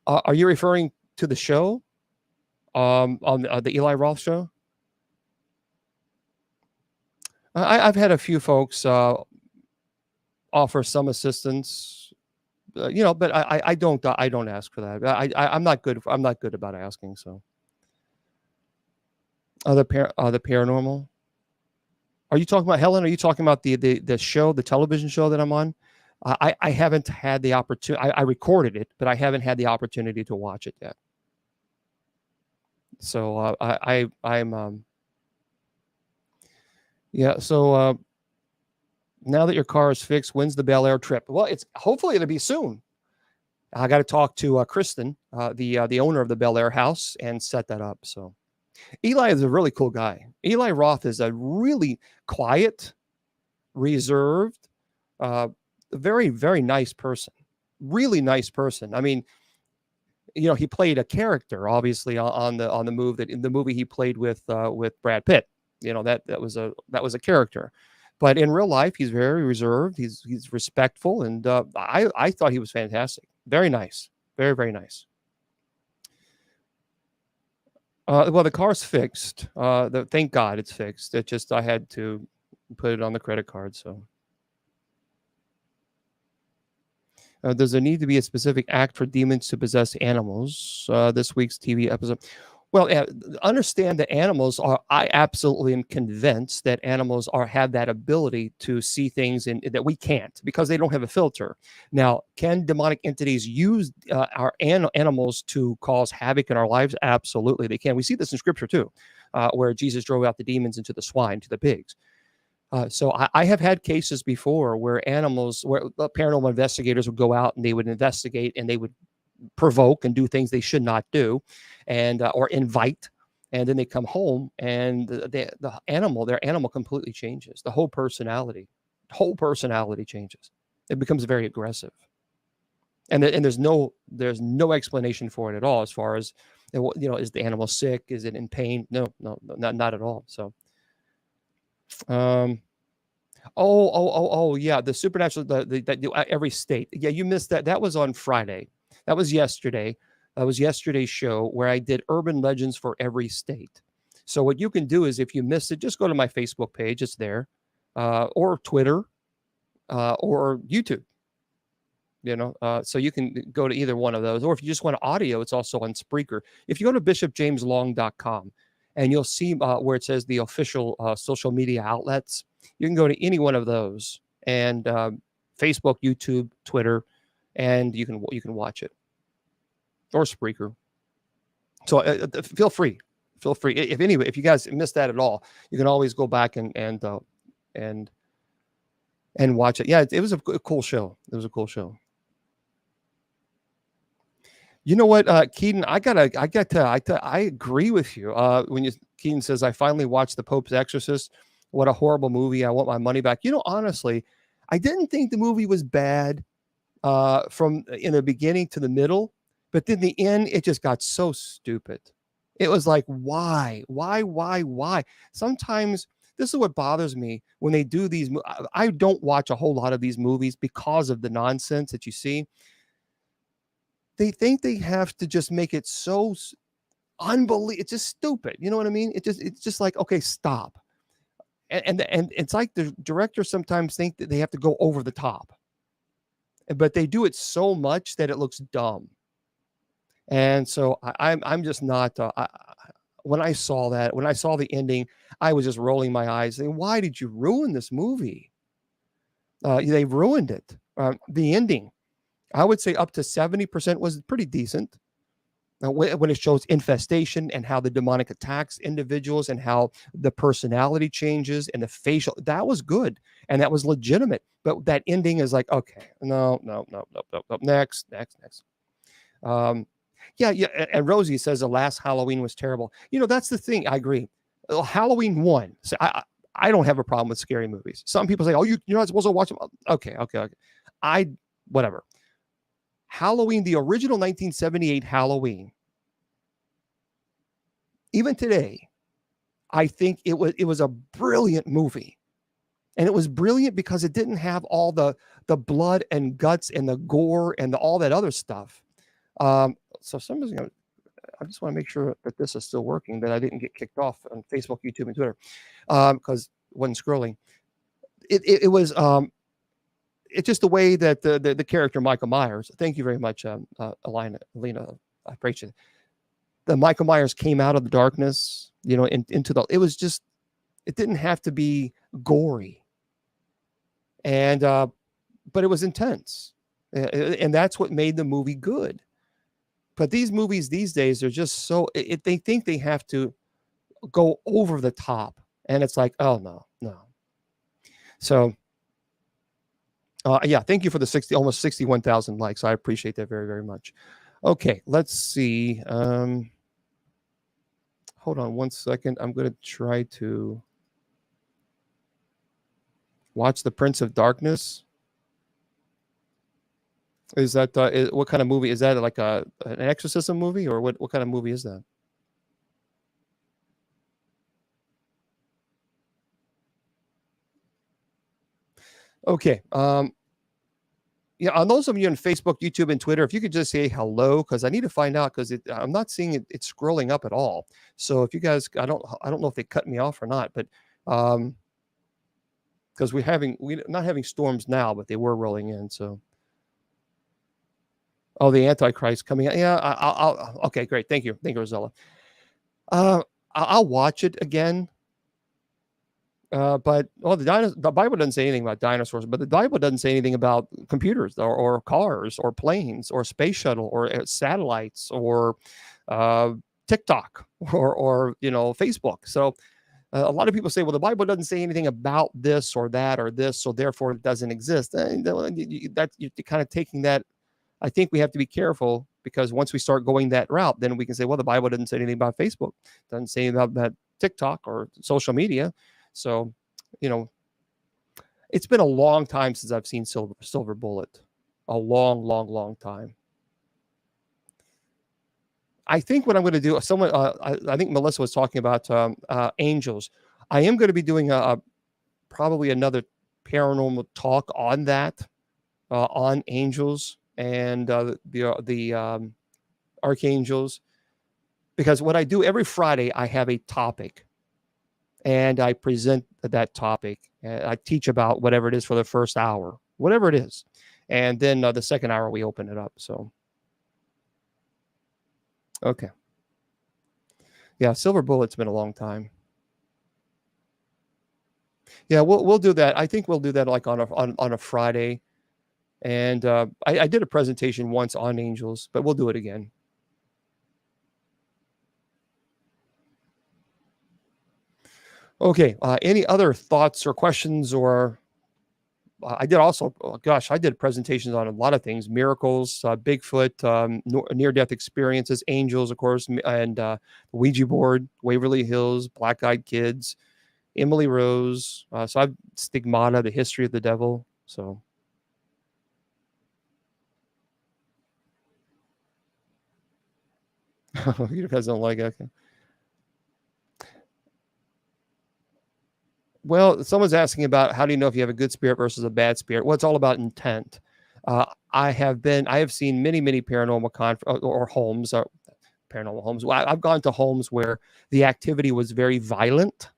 Are you referring to the show? On the Eli Roth show? I've had a few folks offer some assistance, but I don't ask for that. I'm not good about asking. So, the paranormal. Are you talking about, Helen? Are you talking about the show, the television show that I'm on? I haven't had the opportunity. I recorded it, but I haven't had the opportunity to watch it yet. So I'm. Yeah. So now that your car is fixed, when's the Bel Air trip? Well, hopefully it'll be soon. I got to talk to Kristen, the owner of the Bel Air house, and set that up. So Eli is a really cool guy. Eli Roth is a really quiet, reserved, very, very nice person. Really nice person. I mean, he played a character, obviously, on the movie he played with Brad Pitt. That was a character, but in real life he's very reserved. He's respectful, and I thought he was fantastic. Very nice, very, very nice. Well, the car's fixed. Thank God it's fixed. It just, I had to put it on the credit card. So does there need to be a specific act for demons to possess animals? This week's TV episode. Well, understand that I absolutely am convinced that animals have that ability to see things that we can't, because they don't have a filter. Now, can demonic entities use our animals to cause havoc in our lives? Absolutely, they can. We see this in Scripture too, where Jesus drove out the demons into the swine, to the pigs. So I have had cases before where paranormal investigators would go out and they would investigate, and they would provoke and do things they should not do, and or invite, and then they come home and their animal completely changes. The whole personality changes. It becomes very aggressive, and there's no explanation for it at all, as far as, is the animal sick, is it in pain? No, not at all. So yeah, the supernatural, every state. Yeah, you missed that. That was on Friday. That was yesterday. That was yesterday's show, where I did urban legends for every state. So what you can do is, if you missed it, just go to my Facebook page. It's there. or Twitter, or YouTube. So you can go to either one of those. Or if you just want audio, it's also on Spreaker. If you go to bishopjameslong.com, and you'll see where it says the official social media outlets, you can go to any one of those, and Facebook, YouTube, Twitter, and you can watch it, or Spreaker. So feel free. If you guys missed that at all, you can always go back and watch it. Yeah, it was a cool show. It was a cool show. You know what, Keaton? I agree with you. Keaton says, I finally watched The Pope's Exorcist. What a horrible movie. I want my money back. Honestly, I didn't think the movie was bad from in the beginning to the middle, but then the end, it just got so stupid. It was like, why? Sometimes this is what bothers me when they do these. I don't watch a whole lot of these movies because of the nonsense that you see. They think they have to just make it so unbelievable. It's just stupid. You know what I mean? It's just like, okay, stop. And it's like the directors sometimes think that they have to go over the top, but they do it so much that it looks dumb. And so I'm just not. When I saw the ending, I was just rolling my eyes, saying, "Why did you ruin this movie?" They ruined it. The ending, I would say, up to 70% was pretty decent. When it shows infestation and how the demonic attacks individuals and how the personality changes and the facial, that was good and that was legitimate. But that ending is like, okay, no. Next. Yeah. And Rosie says the last Halloween was terrible. That's the thing. I agree. Halloween 1. So I don't have a problem with scary movies. Some people say, oh, you're not supposed to watch them. Okay. Whatever. Halloween, the original 1978 Halloween, even today, I think it was a brilliant movie. And it was brilliant because it didn't have all the blood and guts and the gore and all that other stuff. So I just want to make sure that this is still working, that I didn't get kicked off on Facebook, YouTube, and Twitter, because it wasn't scrolling. It was it's just the way that the character Michael Myers. Thank you very much, Alina. I appreciate it. The Michael Myers came out of the darkness, into the. It didn't have to be gory, and but it was intense, and that's what made the movie good. But these movies these days are just so. They think they have to go over the top, and it's like, oh no. So. Yeah, thank you for the almost 61,000 likes. I appreciate that very, very much. Okay, let's see. Hold on one second. I'm going to try to watch The Prince of Darkness. Is that what kind of movie is that? Like an exorcism movie, or what kind of movie is that? Okay. Yeah, on those of you on Facebook, YouTube, and Twitter, if you could just say hello, because I need to find out, because I'm not seeing it's scrolling up at all. So if you guys, I don't know if they cut me off or not, but because we're not having storms now, but they were rolling in. So, oh, the Antichrist coming out. Yeah, I'll okay, great, thank you, Rosella. I'll watch it again. But the Bible doesn't say anything about dinosaurs, but the Bible doesn't say anything about computers or cars or planes or space shuttle or satellites or TikTok or Facebook. So a lot of people say, well, the Bible doesn't say anything about this or that or this, so therefore it doesn't exist. That you're kind of taking that. I think we have to be careful, because once we start going that route, then we can say, well, the Bible doesn't say anything about Facebook, doesn't say anything about that TikTok or social media. So, it's been a long time since I've seen Silver Bullet. A long time. I think what I'm going to do, I think Melissa was talking about angels. I am going to be doing probably another paranormal talk on that, on angels and the archangels, because what I do every Friday, I have a topic. And I present that topic, I teach about whatever it is for the first hour, whatever it is. And then the second hour, we open it up. So, okay. Yeah, Silver Bullet's been a long time. Yeah, we'll do that. I think we'll do that like on a Friday. And I did a presentation once on angels, but we'll do it again. Okay. Any other thoughts or questions? Or I did also, I did presentations on a lot of things: miracles, Bigfoot, near-death experiences, angels, of course, and Ouija board, Waverly Hills, Black-Eyed Kids, Emily Rose. So I've Stigmata, the history of the devil. So. You guys don't like it. Okay. Well, someone's asking about how do you know if you have a good spirit versus a bad spirit? Well, it's all about intent. I have seen many paranormal or homes, paranormal homes. Well, I've gone to homes where the activity was very violent,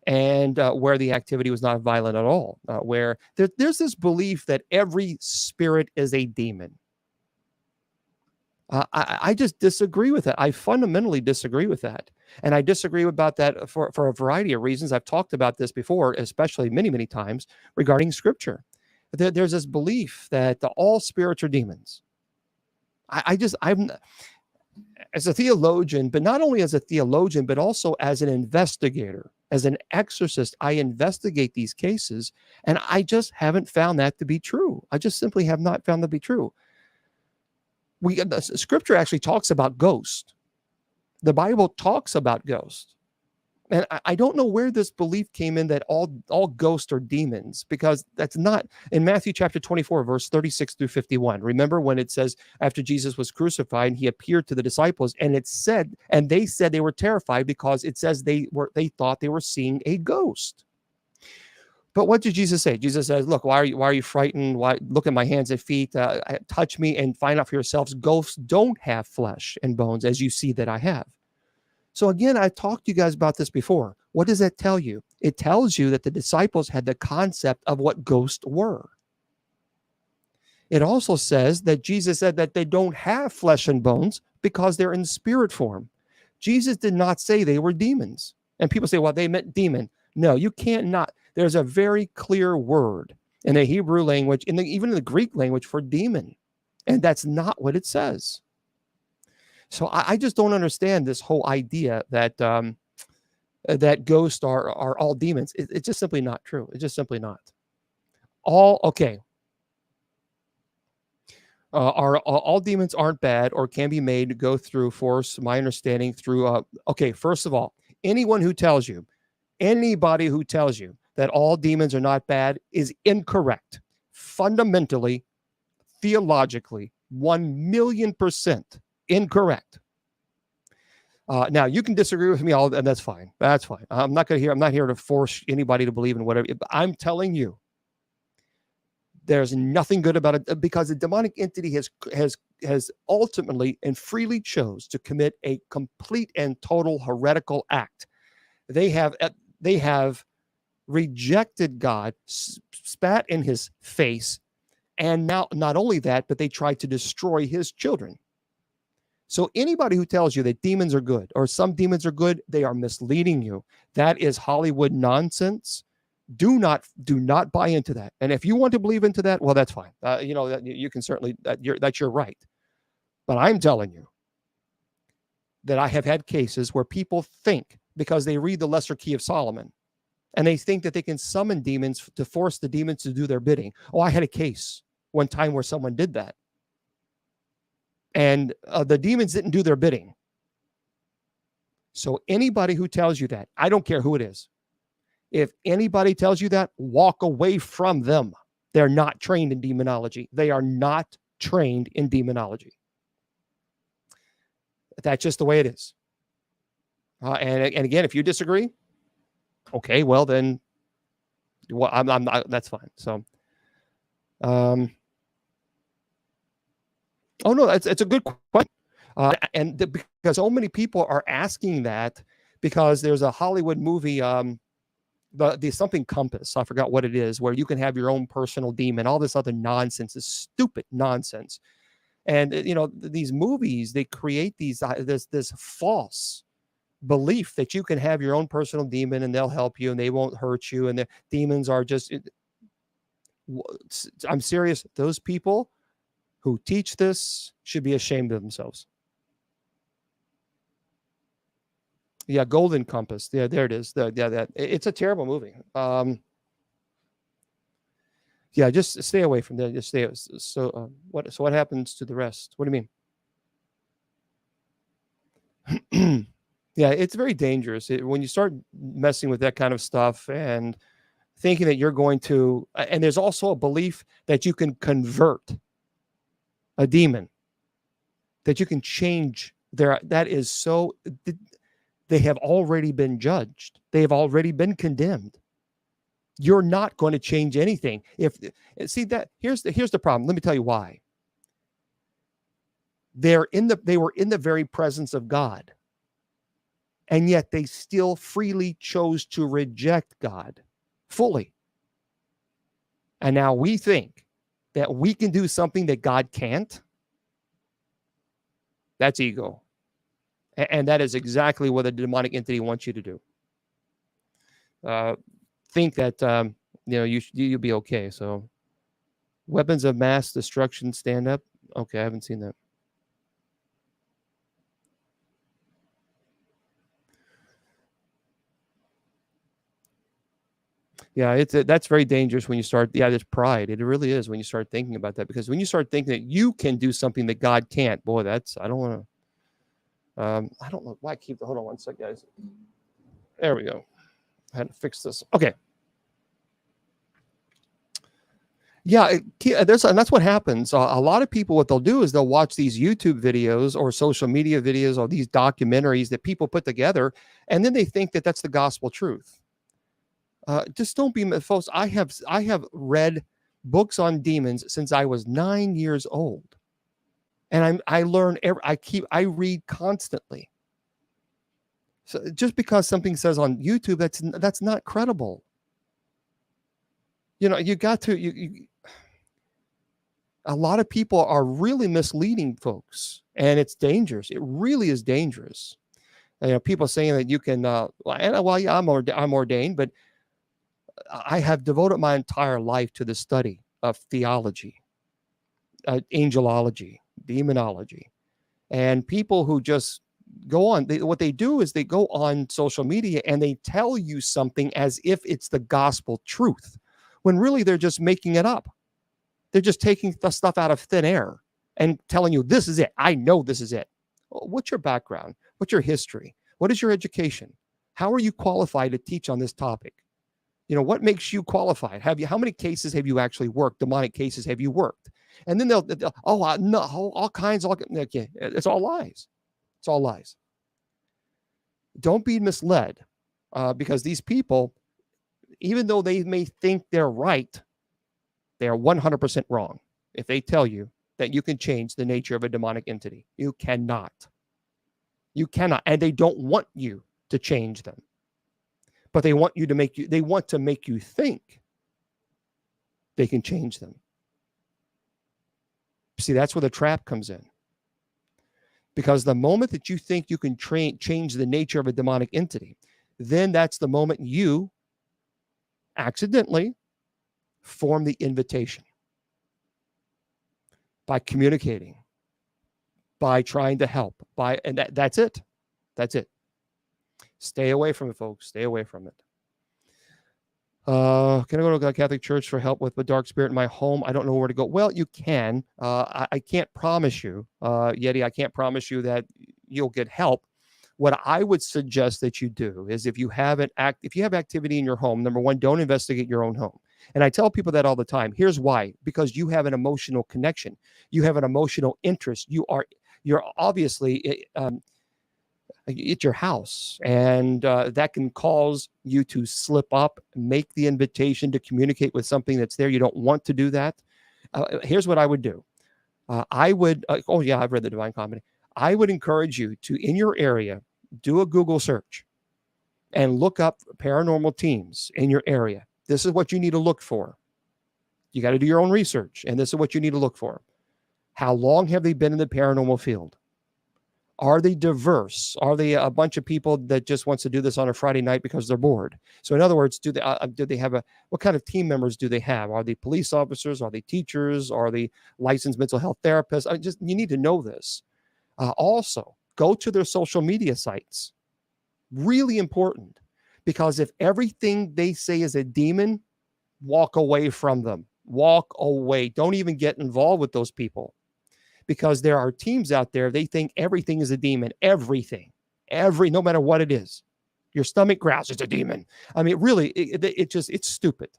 and where the activity was not violent at all. Where there's this belief that every spirit is a demon. I just disagree with that. I fundamentally disagree with that. And I disagree about that for a variety of reasons. I've talked about this before, especially many times regarding scripture. There's this belief that all spirits are demons. I'm as a theologian, but not only as a theologian, but also as an investigator, as an exorcist, I investigate these cases, and I just haven't found that to be true. I just simply have not found that to be true. The scripture actually talks about ghosts. The Bible talks about ghosts. And I don't know where this belief came in that all ghosts are demons, because that's not in Matthew chapter 24, verse 36 through 51. Remember when it says after Jesus was crucified, he appeared to the disciples, and it said, and they said they were terrified because it says they thought they were seeing a ghost. But what did Jesus say? Jesus says, look, why are you frightened? Why look at my hands and feet, touch me and find out for yourselves. Ghosts don't have flesh and bones as you see that I have. So again, I talked to you guys about this before. What does that tell you? It tells you that the disciples had the concept of what ghosts were. It also says that Jesus said that they don't have flesh and bones because they're in spirit form. Jesus did not say they were demons. And people say, well, they meant demon. No, you can't not. There's a very clear word in the Hebrew language, even in the Greek language, for demon. And that's not what it says. So I just don't understand this whole idea that that ghosts are all demons. It's just simply not true. It's just simply not. Okay. All demons aren't bad or can be made to go through force, my understanding, through... okay, first of all, anybody who tells you that all demons are not bad is incorrect. Fundamentally, theologically, 1,000,000% incorrect. Now you can disagree with me all, and that's fine. That's fine. I'm not here to force anybody to believe in whatever. I'm telling you, there's nothing good about it, because the demonic entity has ultimately and freely chose to commit a complete and total heretical act. They have rejected God, spat in his face, and now not only that, but they tried to destroy his children. So anybody who tells you that demons are good or some demons are good, they are misleading you. That is Hollywood nonsense. Do not buy into that. And if you want to believe into that, well, that's fine. You can certainly, that's your right. But I'm telling you that I have had cases where people think, because they read the Lesser Key of Solomon, and they think that they can summon demons to force the demons to do their bidding. Oh, I had a case one time where someone did that. And the demons didn't do their bidding. So anybody who tells you that, I don't care who it is. If anybody tells you that, walk away from them. They're not trained in demonology. They are not trained in demonology. That's just the way it is. And again, if you disagree, okay, well then, I'm not. That's fine. So, oh no, it's a good question, because so many people are asking that, because there's a Hollywood movie. the something compass. I forgot what it is, where you can have your own personal demon. All this other nonsense is stupid nonsense. And these movies, they create this false belief that you can have your own personal demon and they'll help you and they won't hurt you, and the demons are just. I'm serious. Those people who teach this should be ashamed of themselves. Yeah, Golden Compass. Yeah, there it is. It's a terrible movie. Yeah, just stay away from that. Just stay. So what happens to the rest? What do you mean? Yeah, it's very dangerous when you start messing with that kind of stuff and thinking that you're going to. And there's also a belief that you can convert a demon, that you can change their. That is so. They have already been judged. They have already been condemned. You're not going to change anything. Here's the problem. Let me tell you why. They were in the very presence of God, and yet they still freely chose to reject God fully. And now we think that we can do something that God can't. That's ego. And that is exactly what a demonic entity wants you to do. Think that you'll be okay. So, weapons of mass destruction, stand up. Okay, I haven't seen that. Yeah, that's very dangerous when you start. Yeah, there's pride. It really is when you start thinking about that, because when you start thinking that you can do something that God can't, boy, I don't want to. I don't know why I keep the. Hold on one sec, guys. There we go. I had to fix this. Okay. Yeah, and that's what happens. A lot of people, what they'll do is they'll watch these YouTube videos or social media videos or these documentaries that people put together, and then they think that that's the gospel truth. Just don't be, folks. I have read books on demons since I was 9 years old. And I learn. I read constantly. So just because something says on YouTube, that's not credible. You got to. A lot of people are really misleading folks, and it's dangerous. It really is dangerous. People saying that you can. Yeah, I'm ordained, but I have devoted my entire life to the study of theology, angelology, demonology, and people who just go on. What they do is they go on social media and they tell you something as if it's the gospel truth, when really they're just making it up. They're just taking the stuff out of thin air and telling you, this is it. I know this is it. What's your background? What's your history? What is your education? How are you qualified to teach on this topic? What makes you qualified? How many cases have you actually worked? Demonic cases have you worked? And then they'll no, all kinds. Okay, it's all lies. It's all lies. Don't be misled, because these people, even though they may think they're right, they are 100% wrong if they tell you that you can change the nature of a demonic entity. You cannot. You cannot, and they don't want you to change them. But they want to make you think they can change them. See, that's where the trap comes in. Because the moment that you think you can change the nature of a demonic entity, then that's the moment you accidentally form the invitation by communicating, by trying to help, and that's it. That's it. Stay away from it, folks. Stay away from it. Can I go to a Catholic church for help with the dark spirit in my home? I don't know where to go. Well, you can. I can't promise you, Yeti, I can't promise you that you'll get help. What I would suggest that you do is if you have activity in your home, number one, don't investigate your own home. And I tell people that all the time. Here's why. Because you have an emotional connection. You have an emotional interest. You're obviously at your house, and that can cause you to slip up, make the invitation to communicate with something that's there. You don't want to do that. Here's what I would do. I've read the Divine Comedy. I would encourage you to, in your area, do a Google search and look up paranormal teams in your area. This is what you need to look for. You got to do your own research, and this is what you need to look for. How long have they been in the paranormal field? Are they diverse? Are they a bunch of people that just wants to do this on a Friday night because they're bored? So in other words, do they have what kind of team members do they have? Are they police officers? Are they teachers? Are they licensed mental health therapists? You need to know this. Also, go to their social media sites. Really important, because if everything they say is a demon, walk away from them. Walk away. Don't even get involved with those people, because there are teams out there, they think everything is a demon. Everything. No matter what it is. Your stomach growls, it's a demon. I mean, really, it's stupid.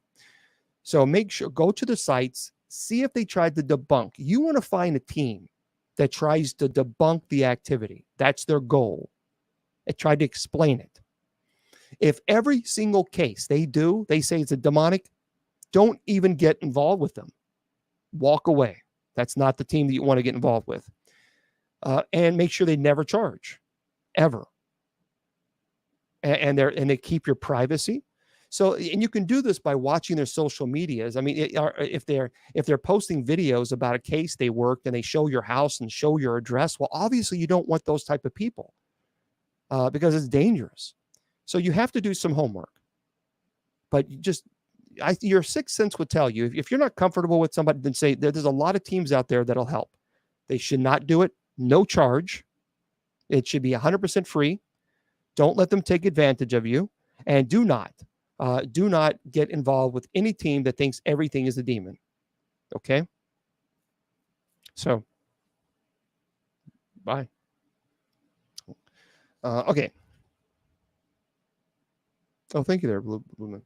So make sure, go to the sites, see if they tried to debunk. You want to find a team that tries to debunk the activity. That's their goal. They try to explain it. If every single case they say it's a demonic, don't even get involved with them. Walk away. That's not the team that you want to get involved with. And make sure they never charge, ever. And they keep your privacy. So, and you can do this by watching their social medias. I mean, if they're posting videos about a case they worked and they show your house and show your address, well, obviously you don't want those type of people because it's dangerous. So you have to do some homework. But your sixth sense would tell you, if you're not comfortable with somebody, then say there's a lot of teams out there that'll help. They should not do it. No charge. It should be 100% free. Don't let them take advantage of you. And do not get involved with any team that thinks everything is a demon. Okay? So, bye. Okay. Oh, thank you there, Blue Moon.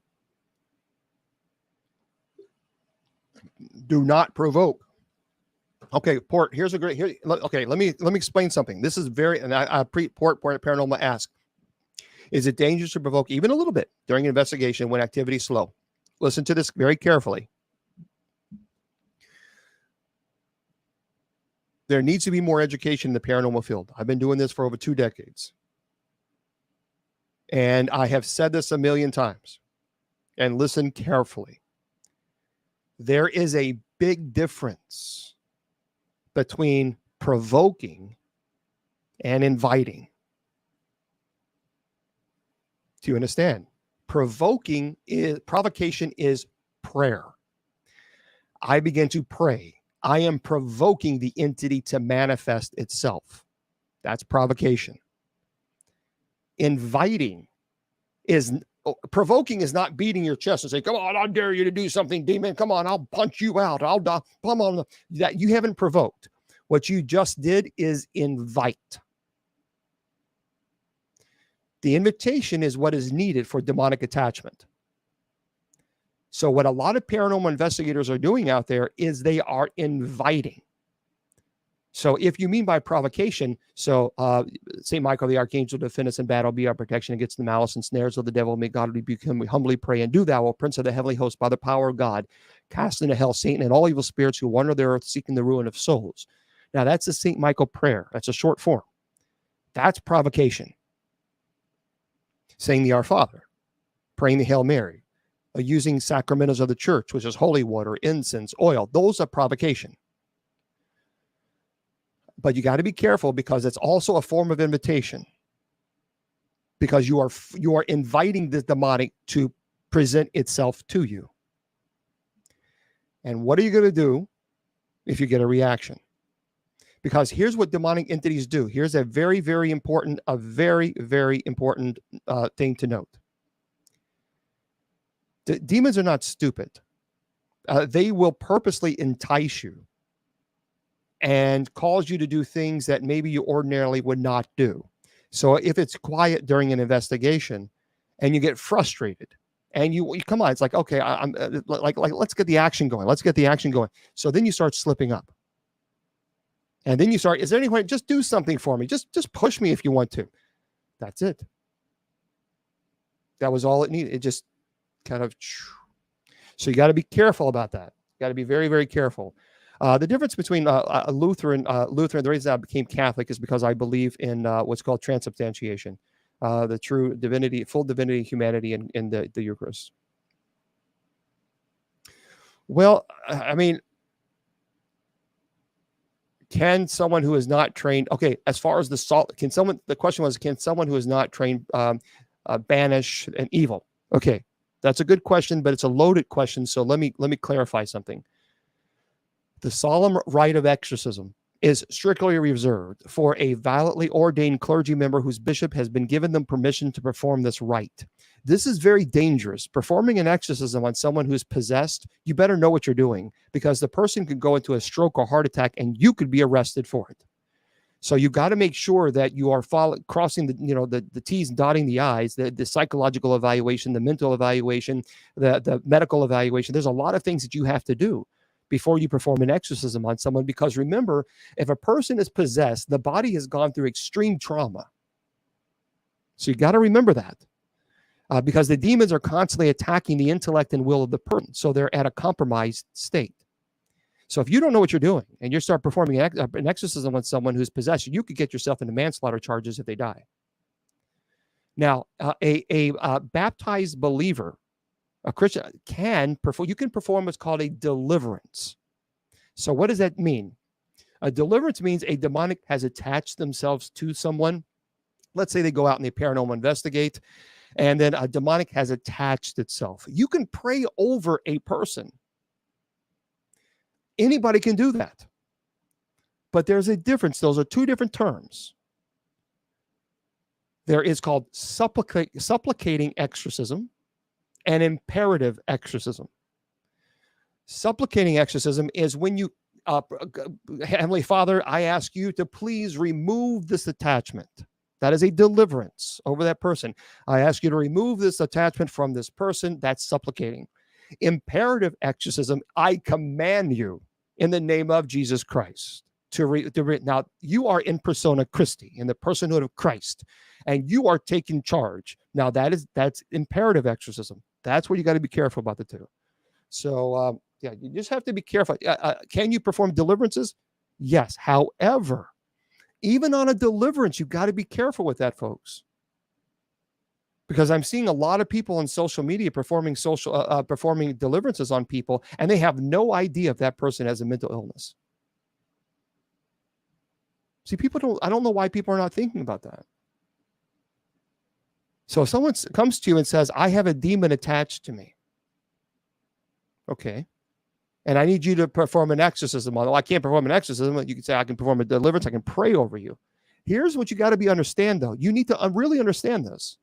Do not provoke. Okay, Port. Here's a great. Okay, let me explain something. This is very, and Port Paranormal ask: is it dangerous to provoke even a little bit during an investigation when activity is slow? Listen to this very carefully. There needs to be more education in the paranormal field. I've been doing this for over 2 decades, and I have said this a million times. And listen carefully. There is a big difference between provoking and inviting. Do you understand? Provocation is prayer. I begin to pray. I am provoking the entity to manifest itself. That's provocation. Provoking is not beating your chest and say, come on, I dare you to do something, demon. Come on, I'll punch you out. Come on. That you haven't provoked. What you just did is invite. The invitation is what is needed for demonic attachment. So what a lot of paranormal investigators are doing out there is they are inviting. So if you mean by provocation, St. Michael the Archangel, defend us in battle, be our protection against the malice and snares of the devil. May God rebuke him. We humbly pray. And do thou, O Prince of the heavenly host, by the power of God, cast into hell Satan and all evil spirits who wander the earth seeking the ruin of souls. Now that's the St. Michael prayer. That's a short form. That's provocation. Saying the Our Father, praying the Hail Mary, using sacramentals of the church, which is holy water, incense, oil. Those are provocation. But you got to be careful because it's also a form of invitation. Because you are inviting the demonic to present itself to you. And what are you going to do if you get a reaction? Because here's what demonic entities do. Here's a very, very important thing to note. The demons are not stupid. They will purposely entice you and cause you to do things that maybe you ordinarily would not do. So if it's quiet during an investigation and you get frustrated and you come on, it's like, okay, I'm like, let's get the action going. Let's get the action going. So then you start slipping up. And then you start, is there any way, just do something for me. Just push me if you want to. That's it. That was all it needed. It just kind of, so you got to be careful about that. You got to be very, very careful. The difference between Lutheran, the reason I became Catholic is because I believe in what's called transubstantiation. the true divinity, full divinity, humanity in the Eucharist. Well, I mean, can someone who is not trained, okay, as far as the question was, can someone who is not trained banish an evil? Okay, that's a good question, but it's a loaded question. So let me clarify something. The solemn rite of exorcism is strictly reserved for a validly ordained clergy member whose bishop has been given them permission to perform this rite. This is very dangerous. Performing an exorcism on someone who's possessed, you better know what you're doing, because the person could go into a stroke or heart attack and you could be arrested for it. So you got to make sure that you are crossing the T's and dotting the I's, the psychological evaluation, the mental evaluation, the medical evaluation. There's a lot of things that you have to do before you perform an exorcism on someone, because remember, if a person is possessed, the body has gone through extreme trauma. So you got to remember that, because the demons are constantly attacking the intellect and will of the person. So they're at a compromised state. So if you don't know what you're doing and you start performing an exorcism on someone who's possessed, you could get yourself into manslaughter charges if they die. Now, a baptized believer, a Christian, you can perform what's called a deliverance. So what does that mean? A deliverance means a demonic has attached themselves to someone. Let's say they go out and they paranormal investigate, and then a demonic has attached itself. You can pray over a person. Anybody can do that. But there's a difference. Those are two different terms. There is called supplicating exorcism and imperative exorcism. Supplicating exorcism is when you, Heavenly Father, I ask you to please remove this attachment. That is a deliverance over that person. I ask you to remove this attachment from this person. That's supplicating. Imperative exorcism, I command you in the name of Jesus Christ now you are in persona Christi, in the personhood of Christ, and you are taking charge. Now that's imperative exorcism. That's where you got to be careful about the two. So you just have to be careful. Can you perform deliverances? Yes. However, even on a deliverance, you've got to be careful with that, folks. Because I'm seeing a lot of people on social media performing deliverances on people, and they have no idea if that person has a mental illness. See, I don't know why people are not thinking about that. So if someone comes to you and says, I have a demon attached to me. Okay. And I need you to perform an exorcism. Although I can't perform an exorcism, you can say, I can perform a deliverance. I can pray over you. Here's what you got to understand, though. You need to really understand this.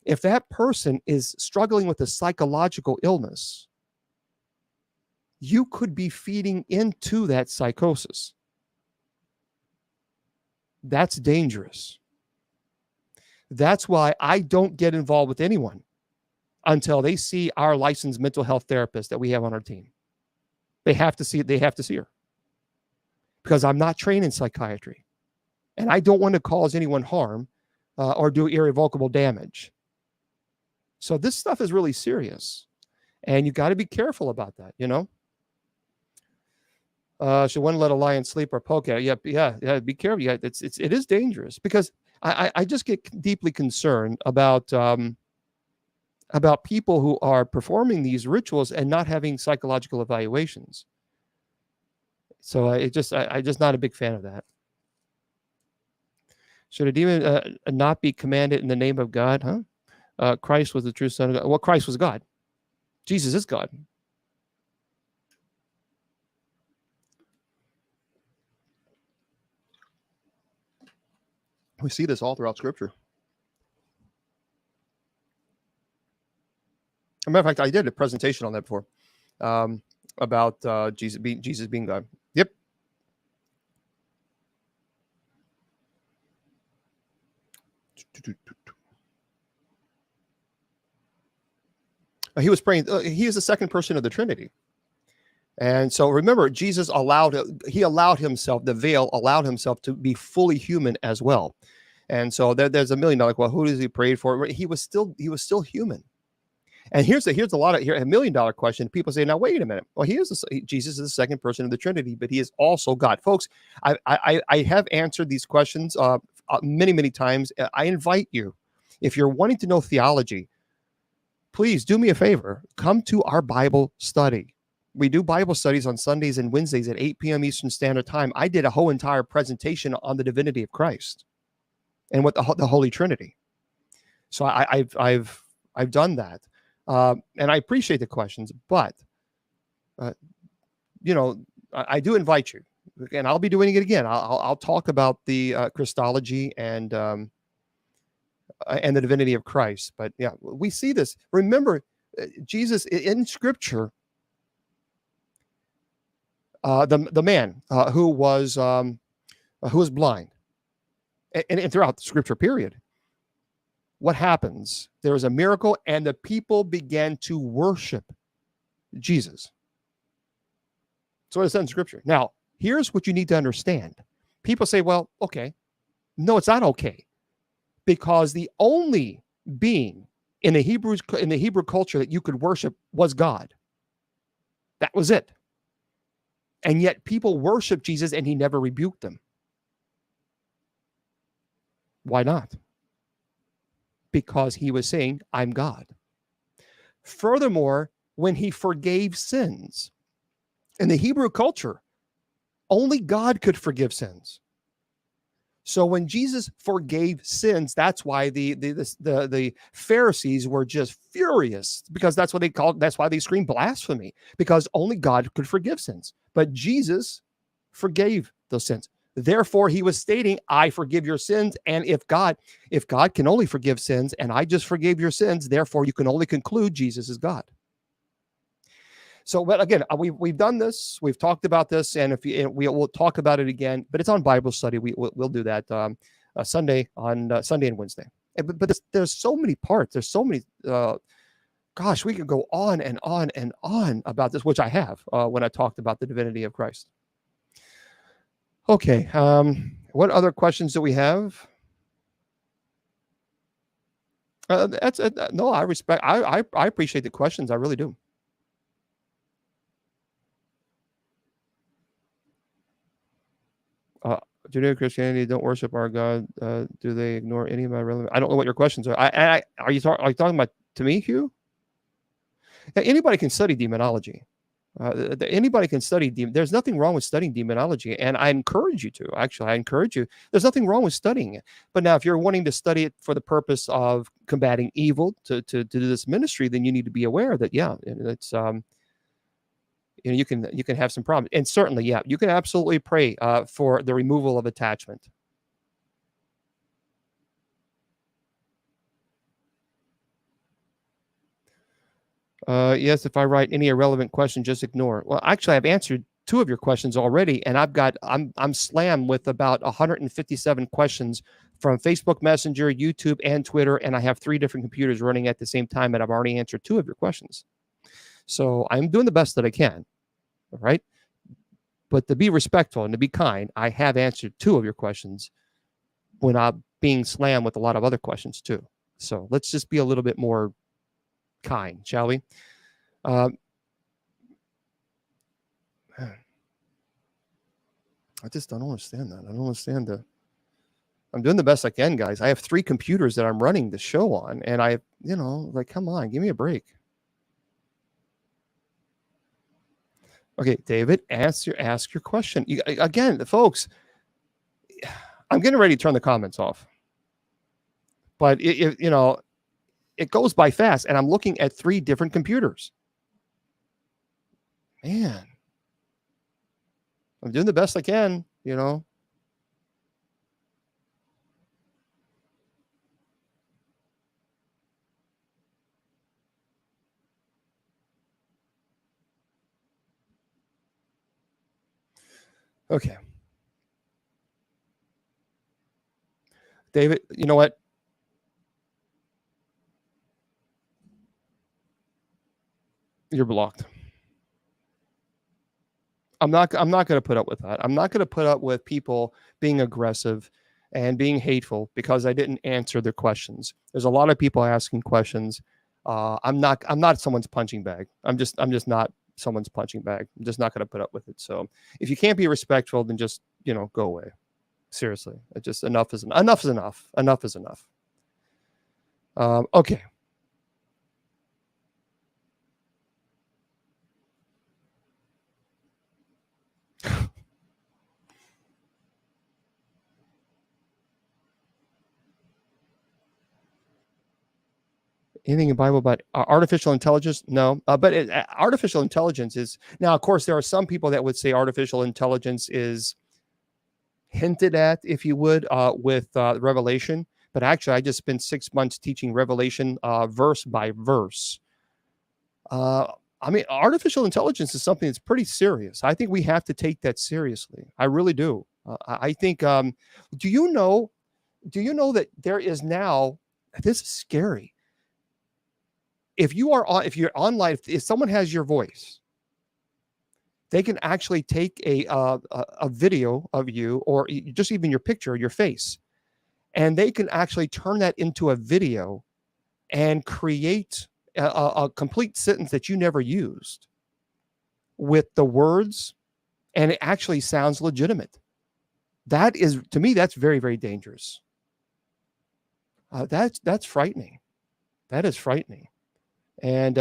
If that person is struggling with a psychological illness, you could be feeding into that psychosis. That's dangerous. That's why I don't get involved with anyone until they see our licensed mental health therapist that we have on our team. They have to see her. Because I'm not trained in psychiatry. And I don't want to cause anyone harm or do irrevocable damage. So this stuff is really serious. And you got to be careful about that, Should one let a lion sleep or poke at it? Yeah, be careful. Yeah, it is dangerous, because I just get deeply concerned about people who are performing these rituals and not having psychological evaluations. So I'm just not a big fan of that. Should a demon not be commanded in the name of God? Christ was the true Son of God. Well, Christ was God. Jesus is God. We see this all throughout Scripture. As a matter of fact, I did a presentation on that before, about Jesus being God. Yep. He was praying. He is the second person of the Trinity. And so remember, Jesus allowed himself, the veil allowed himself to be fully human as well. And so there's $1 million, well, who does he pray for? He was still human. And here's a $1 million question. People say, now, wait a minute. Well, Jesus is the second person of the Trinity, but he is also God. Folks, I have answered these questions many, many times. I invite you, if you're wanting to know theology, please do me a favor. Come to our Bible study. We do Bible studies on Sundays and Wednesdays at 8 p.m. Eastern Standard Time. I did a whole entire presentation on the divinity of Christ and what the Holy Trinity. So I've done that, and I appreciate the questions. But I do invite you, and I'll be doing it again. I'll talk about the Christology and the divinity of Christ. But yeah, we see this. Remember, Jesus in Scripture. The man who was blind, and throughout the Scripture period, what happens? There was a miracle, and the people began to worship Jesus. So it says in Scripture. Now, here's what you need to understand. People say, "Well, okay, no, it's not okay," because the only being in the Hebrew culture that you could worship was God. That was it. And yet people worship Jesus and he never rebuked them. Why not? Because he was saying, I'm God. Furthermore, when he forgave sins, in the Hebrew culture, only God could forgive sins. So when Jesus forgave sins, that's why the Pharisees were just furious, because that's why they screamed blasphemy, because only God could forgive sins. But Jesus forgave those sins. Therefore, he was stating, I forgive your sins. And if God can only forgive sins, and I just forgave your sins, therefore you can only conclude Jesus is God. So, but again, we've done this, we've talked about this, and we'll talk about it again. But it's on Bible study. We'll do that Sunday and Wednesday. But there's so many parts. There's so many. Gosh, we could go on and on and on about this, which I have when I talked about the divinity of Christ. Okay, what other questions do we have? No, I respect. I appreciate the questions. I really do. Judeo-Christianity don't worship our God. Do they ignore any of my relevant? I don't know what your questions are. Are you talking about to me, Hugh? Anybody can study demonology. Anybody can study there's nothing wrong with studying demonology, and I encourage you to. Actually, I encourage you. There's nothing wrong with studying it. But now, if you're wanting to study it for the purpose of combating evil to do this ministry, then you need to be aware that it's you can have some problems. And certainly, you can absolutely pray for the removal of attachment. Yes, if I write any irrelevant question, just ignore. Well, actually, I've answered 2 of your questions already, and I'm slammed with about 157 questions from Facebook Messenger, YouTube, and Twitter, and I have 3 different computers running at the same time, and I've already answered 2 of your questions. So I'm doing the best that I can, all right? But to be respectful and to be kind, I have answered 2 of your questions when I'm being slammed with a lot of other questions too. So let's just be a little bit more kind, shall we? I just don't understand that. I don't understand I'm doing the best I can, guys. I have 3 computers that I'm running the show on, and come on, give me a break. Okay, David, ask your question. Again, folks, I'm getting ready to turn the comments off, but it goes by fast, and I'm looking at 3 different computers. Man, I'm doing the best I can, Okay. David, you know what? You're blocked. I'm not going to put up with that. I'm not going to put up with people being aggressive and being hateful because I didn't answer their questions. There's a lot of people asking questions. I'm not someone's punching bag. I'm just not someone's punching bag. I'm just not going to put up with it. So if you can't be respectful, then just, go away. Seriously, it just enough is enough is enough. Enough is enough. Okay. Anything in the Bible about artificial intelligence? No, but artificial intelligence is now. Of course, there are some people that would say artificial intelligence is hinted at, if you would, with Revelation. But actually, I just spent 6 months teaching Revelation verse by verse. I mean, artificial intelligence is something that's pretty serious. I think we have to take that seriously. I really do. I think. Do you know that there is now? This is scary. If you're online, if someone has your voice, they can actually take a video of you, or just even your picture, your face, and they can actually turn that into a video and create a complete sentence that you never used with the words, and it actually sounds legitimate. That is, to me, that's very, very dangerous. That's frightening. That is frightening. And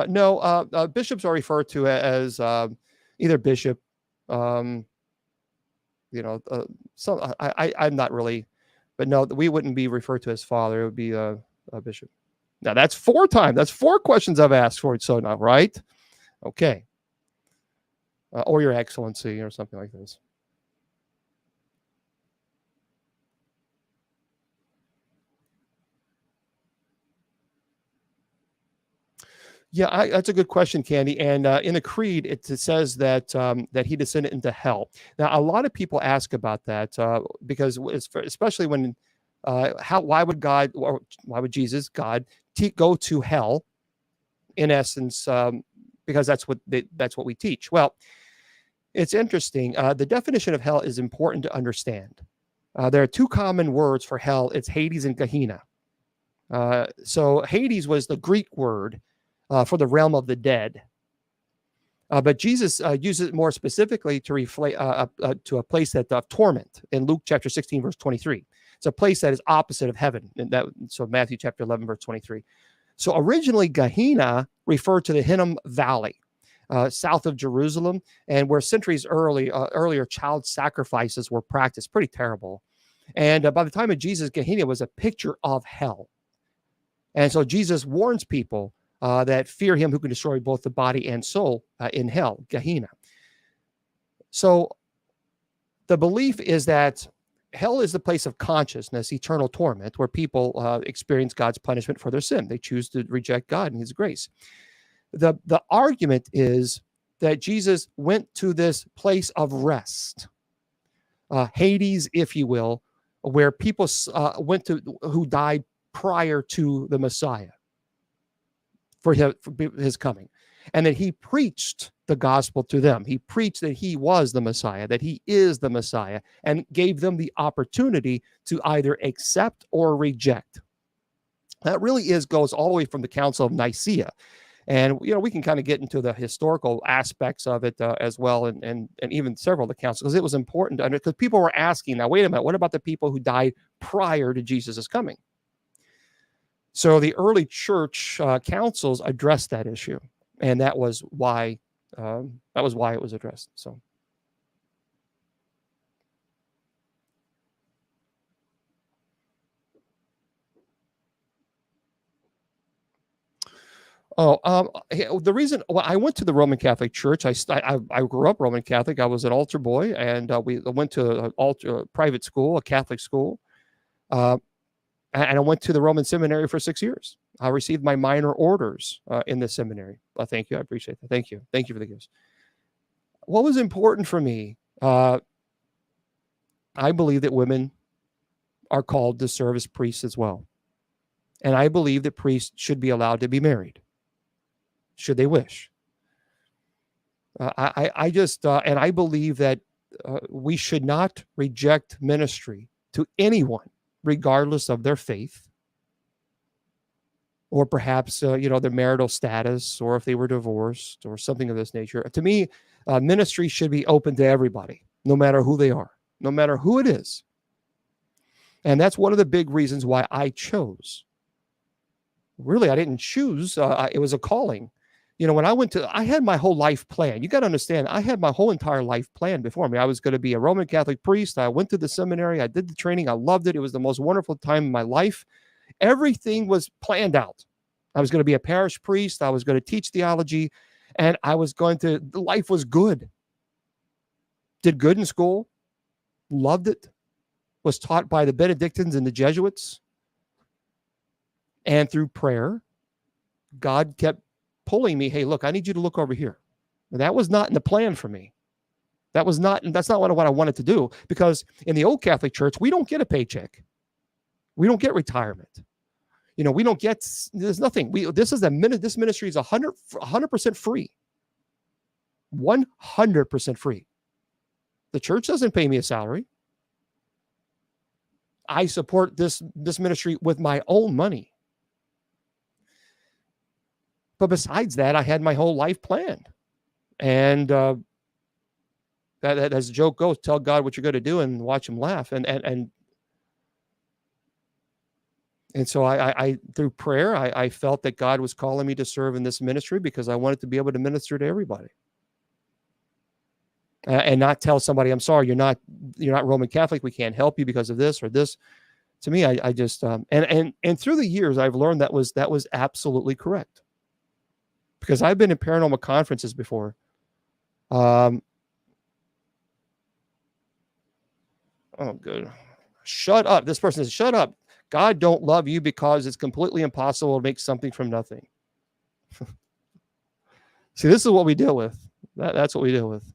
no, bishops are referred to as either bishop. I'm not really, but no, we wouldn't be referred to as father. It would be a bishop. Now that's 4 times. That's 4 questions I've asked for it. So now, right? Okay. Or your excellency or something like this. Yeah, that's a good question, Candy. And in the creed, it says that that he descended into hell. Now, a lot of people ask about that because, especially when, why would God, or why would Jesus, God, go to hell? In essence, because that's what we teach. Well, it's interesting. The definition of hell is important to understand. There are 2 common words for hell. It's Hades and Gehenna. So Hades was the Greek word for the realm of the dead. But Jesus uses it more specifically to reflect to a place of torment in Luke chapter 16, verse 23. It's a place that is opposite of heaven. So Matthew chapter 11, verse 23. So originally, Gehenna referred to the Hinnom Valley, south of Jerusalem, and where centuries earlier child sacrifices were practiced. Pretty terrible. And by the time of Jesus, Gehenna was a picture of hell. And so Jesus warns people that fear him who can destroy both the body and soul in hell, Gehenna. So the belief is that hell is the place of consciousness, eternal torment, where people experience God's punishment for their sin. They choose to reject God and his grace. The argument is that Jesus went to this place of rest, Hades, if you will, where people went to who died prior to the Messiah. For his coming, and that he preached the gospel to them. He preached that he was the Messiah, that he is the Messiah, and gave them the opportunity to either accept or reject. That really goes all the way from the Council of Nicaea. And, we can kind of get into the historical aspects of it as well, and even several of the councils, because it was important to because people were asking, now, wait a minute, what about the people who died prior to Jesus' coming? So the early church councils addressed that issue, and that was why it was addressed. So, the reason I went to the Roman Catholic Church, I grew up Roman Catholic. I was an altar boy, and we went to a private school, a Catholic school. And I went to the Roman seminary for 6 years. I received my minor orders in the seminary. Well, thank you. I appreciate that. Thank you. Thank you for the gifts. What was important for me, I believe that women are called to serve as priests as well. And I believe that priests should be allowed to be married, should they wish. And I believe that we should not reject ministry to anyone, regardless of their faith, or perhaps, their marital status, or if they were divorced or something of this nature. To me, ministry should be open to everybody. no matter who they are, no matter who it is. And that's one of the big reasons why I chose. Really, I didn't choose. It was a calling. You know, when I had my whole life planned. You got to understand, I had my whole entire life planned before me. I was going to be a Roman Catholic priest. I went to the seminary. I did the training. I loved it. It was the most wonderful time in my life. Everything was planned out. I was going to be a parish priest. I was going to teach theology. And life was good. Did good in school. Loved it. Was taught by the Benedictines and the Jesuits. And through prayer, God kept pulling me. Hey, look, I need you to look over here. And that was not in the plan for me. That's not what I wanted to do, because in the old Catholic Church, we don't get a paycheck. We don't get retirement. You know, we don't get, there's nothing. This ministry is 100% free. 100% free. The church doesn't pay me a salary. I support this ministry with my own money. But besides that, I had my whole life planned. And that as the joke goes, tell God what you're going to do and watch him laugh. And so I through prayer, I felt that God was calling me to serve in this ministry because I wanted to be able to minister to everybody. And not tell somebody, I'm sorry, you're not Roman Catholic. We can't help you because of this or this. To me, I just and through the years, I've learned that was absolutely correct. Because I've been in paranormal conferences before. Oh, good. Shut up. This person says, shut up. God don't love you because it's completely impossible to make something from nothing. See, this is what we deal with. That's what we deal with.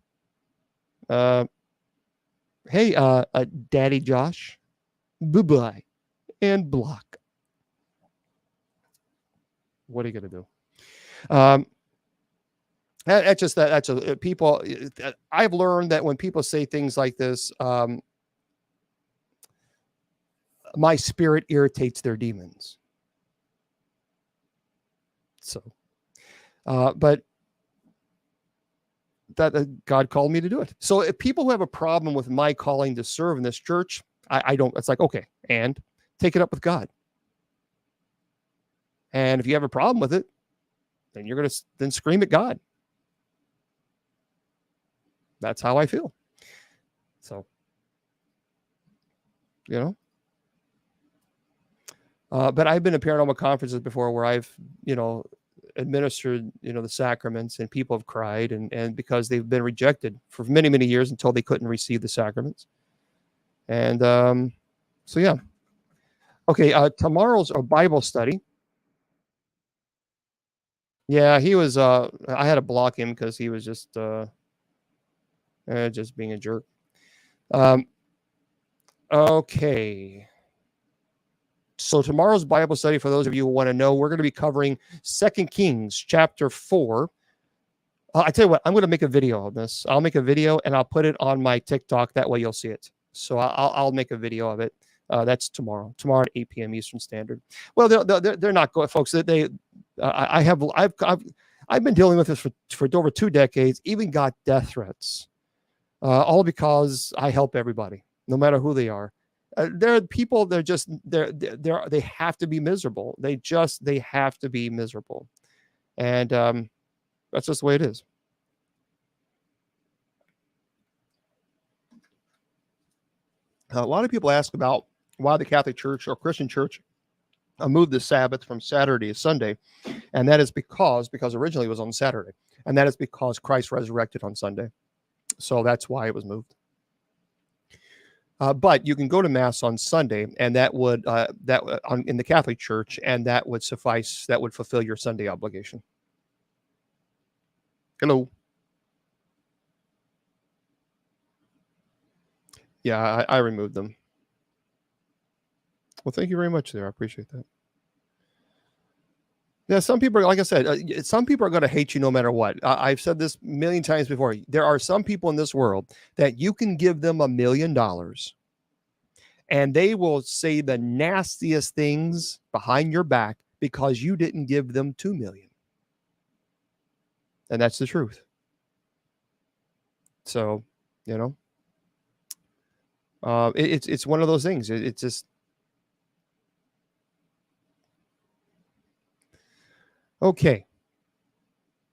Hey, Daddy Josh. Bye-bye. And block. What are you going to do? People. I've learned that when people say things like this, my spirit irritates their demons. So, but that God called me to do it. So if people who have a problem with my calling to serve in this church, I don't. It's like, okay, and take it up with God. And if you have a problem with it, then you're going to then scream at God. That's how I feel. So, you know. But I've been at paranormal conferences before where I've, administered, the sacraments, and people have cried and because they've been rejected for many, many years until they couldn't receive the sacraments. And so, yeah. Okay, tomorrow's a Bible study. Yeah, he was, I had to block him because he was just being a jerk. Okay. So tomorrow's Bible study, for those of you who want to know, we're going to be covering 2 Kings chapter 4. I tell you what, I'm going to make a video of this. I'll make a video and I'll put it on my TikTok. That way you'll see it. So I'll make a video of it. That's tomorrow at 8 p.m. Eastern Standard. Well, they're not going, folks. I've been dealing with this for over 2 decades. Even got death threats, all because I help everybody, no matter who they are. There are people. They have to be miserable. They have to be miserable, and that's just the way it is. A lot of people ask about why the Catholic Church or Christian Church moved the Sabbath from Saturday to Sunday, and that is because originally it was on Saturday, and that is because Christ resurrected on Sunday, so that's why it was moved. But you can go to Mass on Sunday, and that would in the Catholic Church, and that would suffice. That would fulfill your Sunday obligation. Hello. Yeah, I removed them. Well, thank you very much there. I appreciate that. Yeah, some people, like I said, some people are going to hate you no matter what. I've said this a million times before. There are some people in this world that you can give them $1 million and they will say the nastiest things behind your back because you didn't give them $2 million. And that's the truth. So, It's one of those things. It's just okay.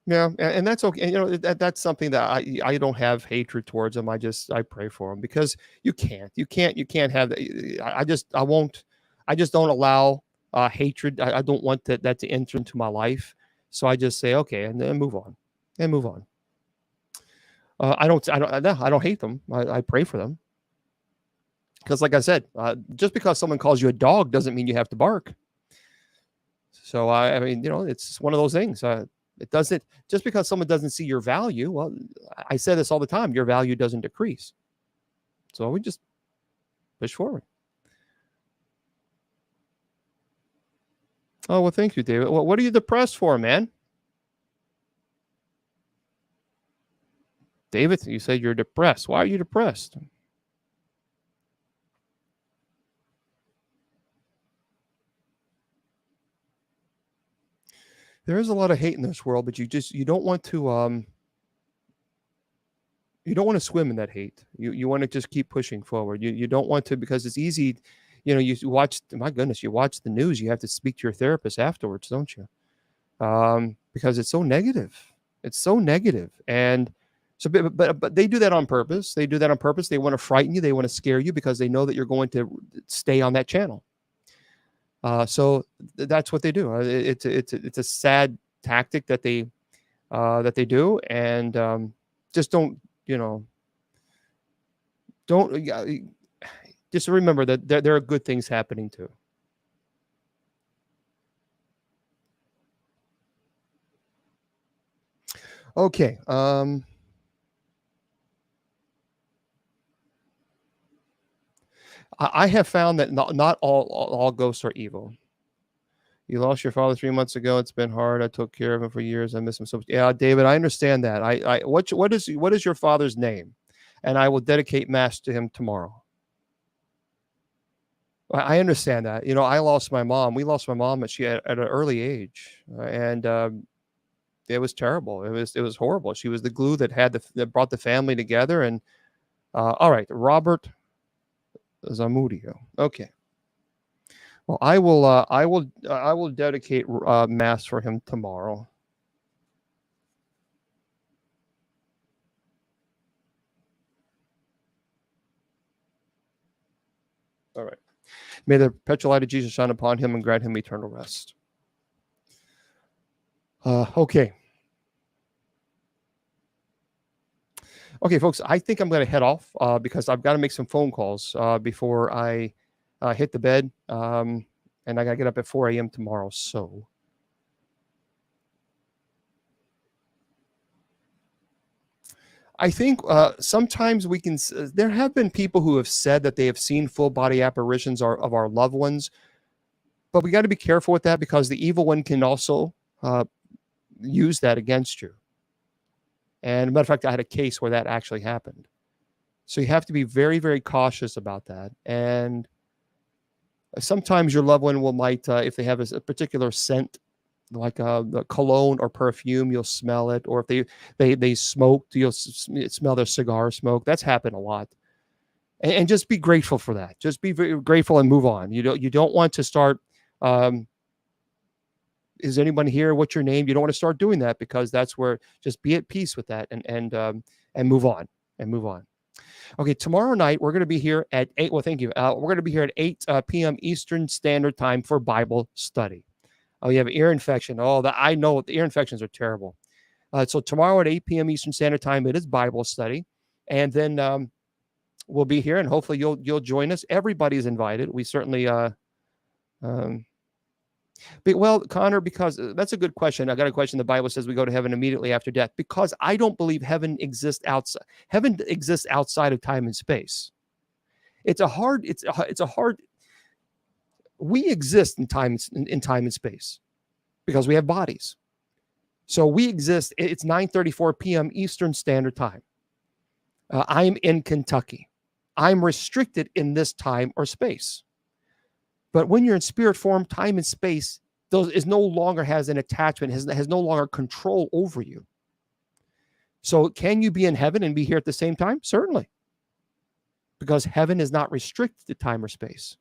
Yeah, and that's okay. And, that's something that I don't have hatred towards them. I pray for them because you can't have that. I won't. I just don't allow hatred. I don't want that to enter into my life. So I just say okay, and then move on, and move on. I don't hate them. I pray for them because, like I said, just because someone calls you a dog doesn't mean you have to bark. So I mean, it's one of those things. It doesn't, just because someone doesn't see your value. Well, I say this all the time. Your value doesn't decrease. So we just push forward. Oh, well, thank you, David. Well, what are you depressed for, man? David, you said you're depressed. Why are you depressed? There is a lot of hate in this world, but you don't want to swim in that hate. You want to just keep pushing forward. You don't want to, because it's easy. You watch, my goodness, you watch the news, you have to speak to your therapist afterwards, don't you? Because it's so negative. It's so negative. And so, but they do that on purpose. They do that on purpose. They want to frighten you. They want to scare you because they know that you're going to stay on that channel. So that's what they do. It's a sad tactic that they do, and just don't just remember that there are good things happening too. Okay. I have found that not all ghosts are evil. You lost your father 3 months ago. It's been hard. I took care of him for years. I miss him so much. Yeah, David, I understand that. What is your father's name? And I will dedicate mass to him tomorrow. I understand that. I lost my mom. We lost my mom at an early age, and it was terrible. It was horrible. She was the glue that brought the family together. And all right, Robert Zamudio. Okay. Well, I will dedicate mass for him tomorrow. All right. May the perpetual light of Jesus shine upon him and grant him eternal rest. Okay. Okay, folks, I think I'm going to head off because I've got to make some phone calls before I hit the bed. And I got to get up at 4 a.m. tomorrow. So I think sometimes we can, there have been people who have said that they have seen full body apparitions of our loved ones, but we got to be careful with that because the evil one can also use that against you. And matter of fact, I had a case where that actually happened. So you have to be very, very cautious about that. And sometimes your loved one might, if they have a particular scent, like the cologne or perfume, you'll smell it. Or if they smoked, you'll smell their cigar smoke. That's happened a lot. And just be grateful for that. Just be very grateful and move on. You don't want to start. Is anyone here? What's your name? You don't want to start doing that because that's where, just be at peace with that and move on and move on. Okay, tomorrow night we're going to be here at 8. Well, thank you. We're going to be here at 8 p.m. Eastern Standard Time for Bible study. Oh, you have ear infection. Oh, I know the ear infections are terrible. So tomorrow at 8 p.m. Eastern Standard Time, it is Bible study, and then we'll be here, and hopefully you'll join us. Everybody's invited. We certainly. Well, Connor, because that's a good question. I got a question. The Bible says we go to heaven immediately after death, because I don't believe heaven exists outside. Heaven exists outside of time and space. It's a hard. We exist in time and space because we have bodies. So we exist. It's 9:34 p.m. Eastern Standard Time. I'm in Kentucky. I'm restricted in this time or space. But when you're in spirit form, time and space is no longer has an attachment, has no longer control over you. So can you be in heaven and be here at the same time? Certainly. because heaven is not restricted to time or space.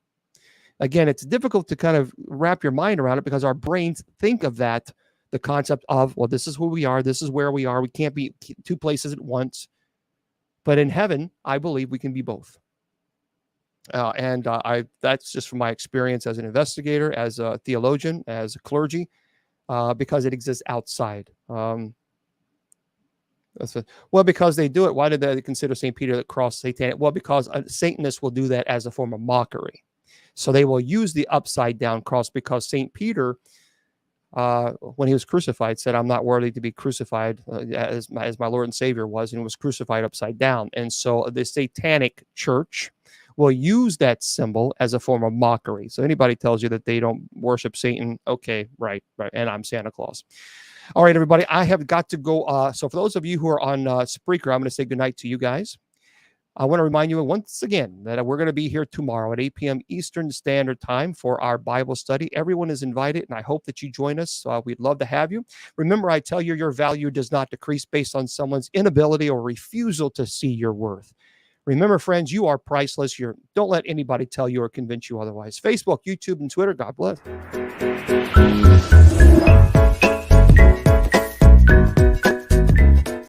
Again, it's difficult to kind of wrap your mind around it because our brains think of that, the concept of, well, this is who we are, this is where we are, we can't be two places at once. But in heaven, I believe we can be both. That's just from my experience as an investigator, as a theologian, as a clergy, because it exists outside. Because they do it. Why did they consider St. Peter the cross satanic? Well, because Satanists will do that as a form of mockery. So they will use the upside down cross, because St. Peter, when he was crucified, said, I'm not worthy to be crucified as my Lord and Savior was, and was crucified upside down. And so the satanic church will use that symbol as a form of mockery. So anybody tells you that they don't worship Satan, okay, right, and I'm Santa Claus. All right, everybody, I have got to go. So for those of you who are on Spreaker, I'm going to say goodnight to you guys. I want to remind you once again that we're going to be here tomorrow at 8 p.m. Eastern Standard Time for our Bible study. Everyone is invited, and I hope that you join us. We'd love to have you. Remember, I tell you, your value does not decrease based on someone's inability or refusal to see your worth. Remember, friends, you are priceless. Don't let anybody tell you or convince you otherwise. Facebook, YouTube, and Twitter, God bless.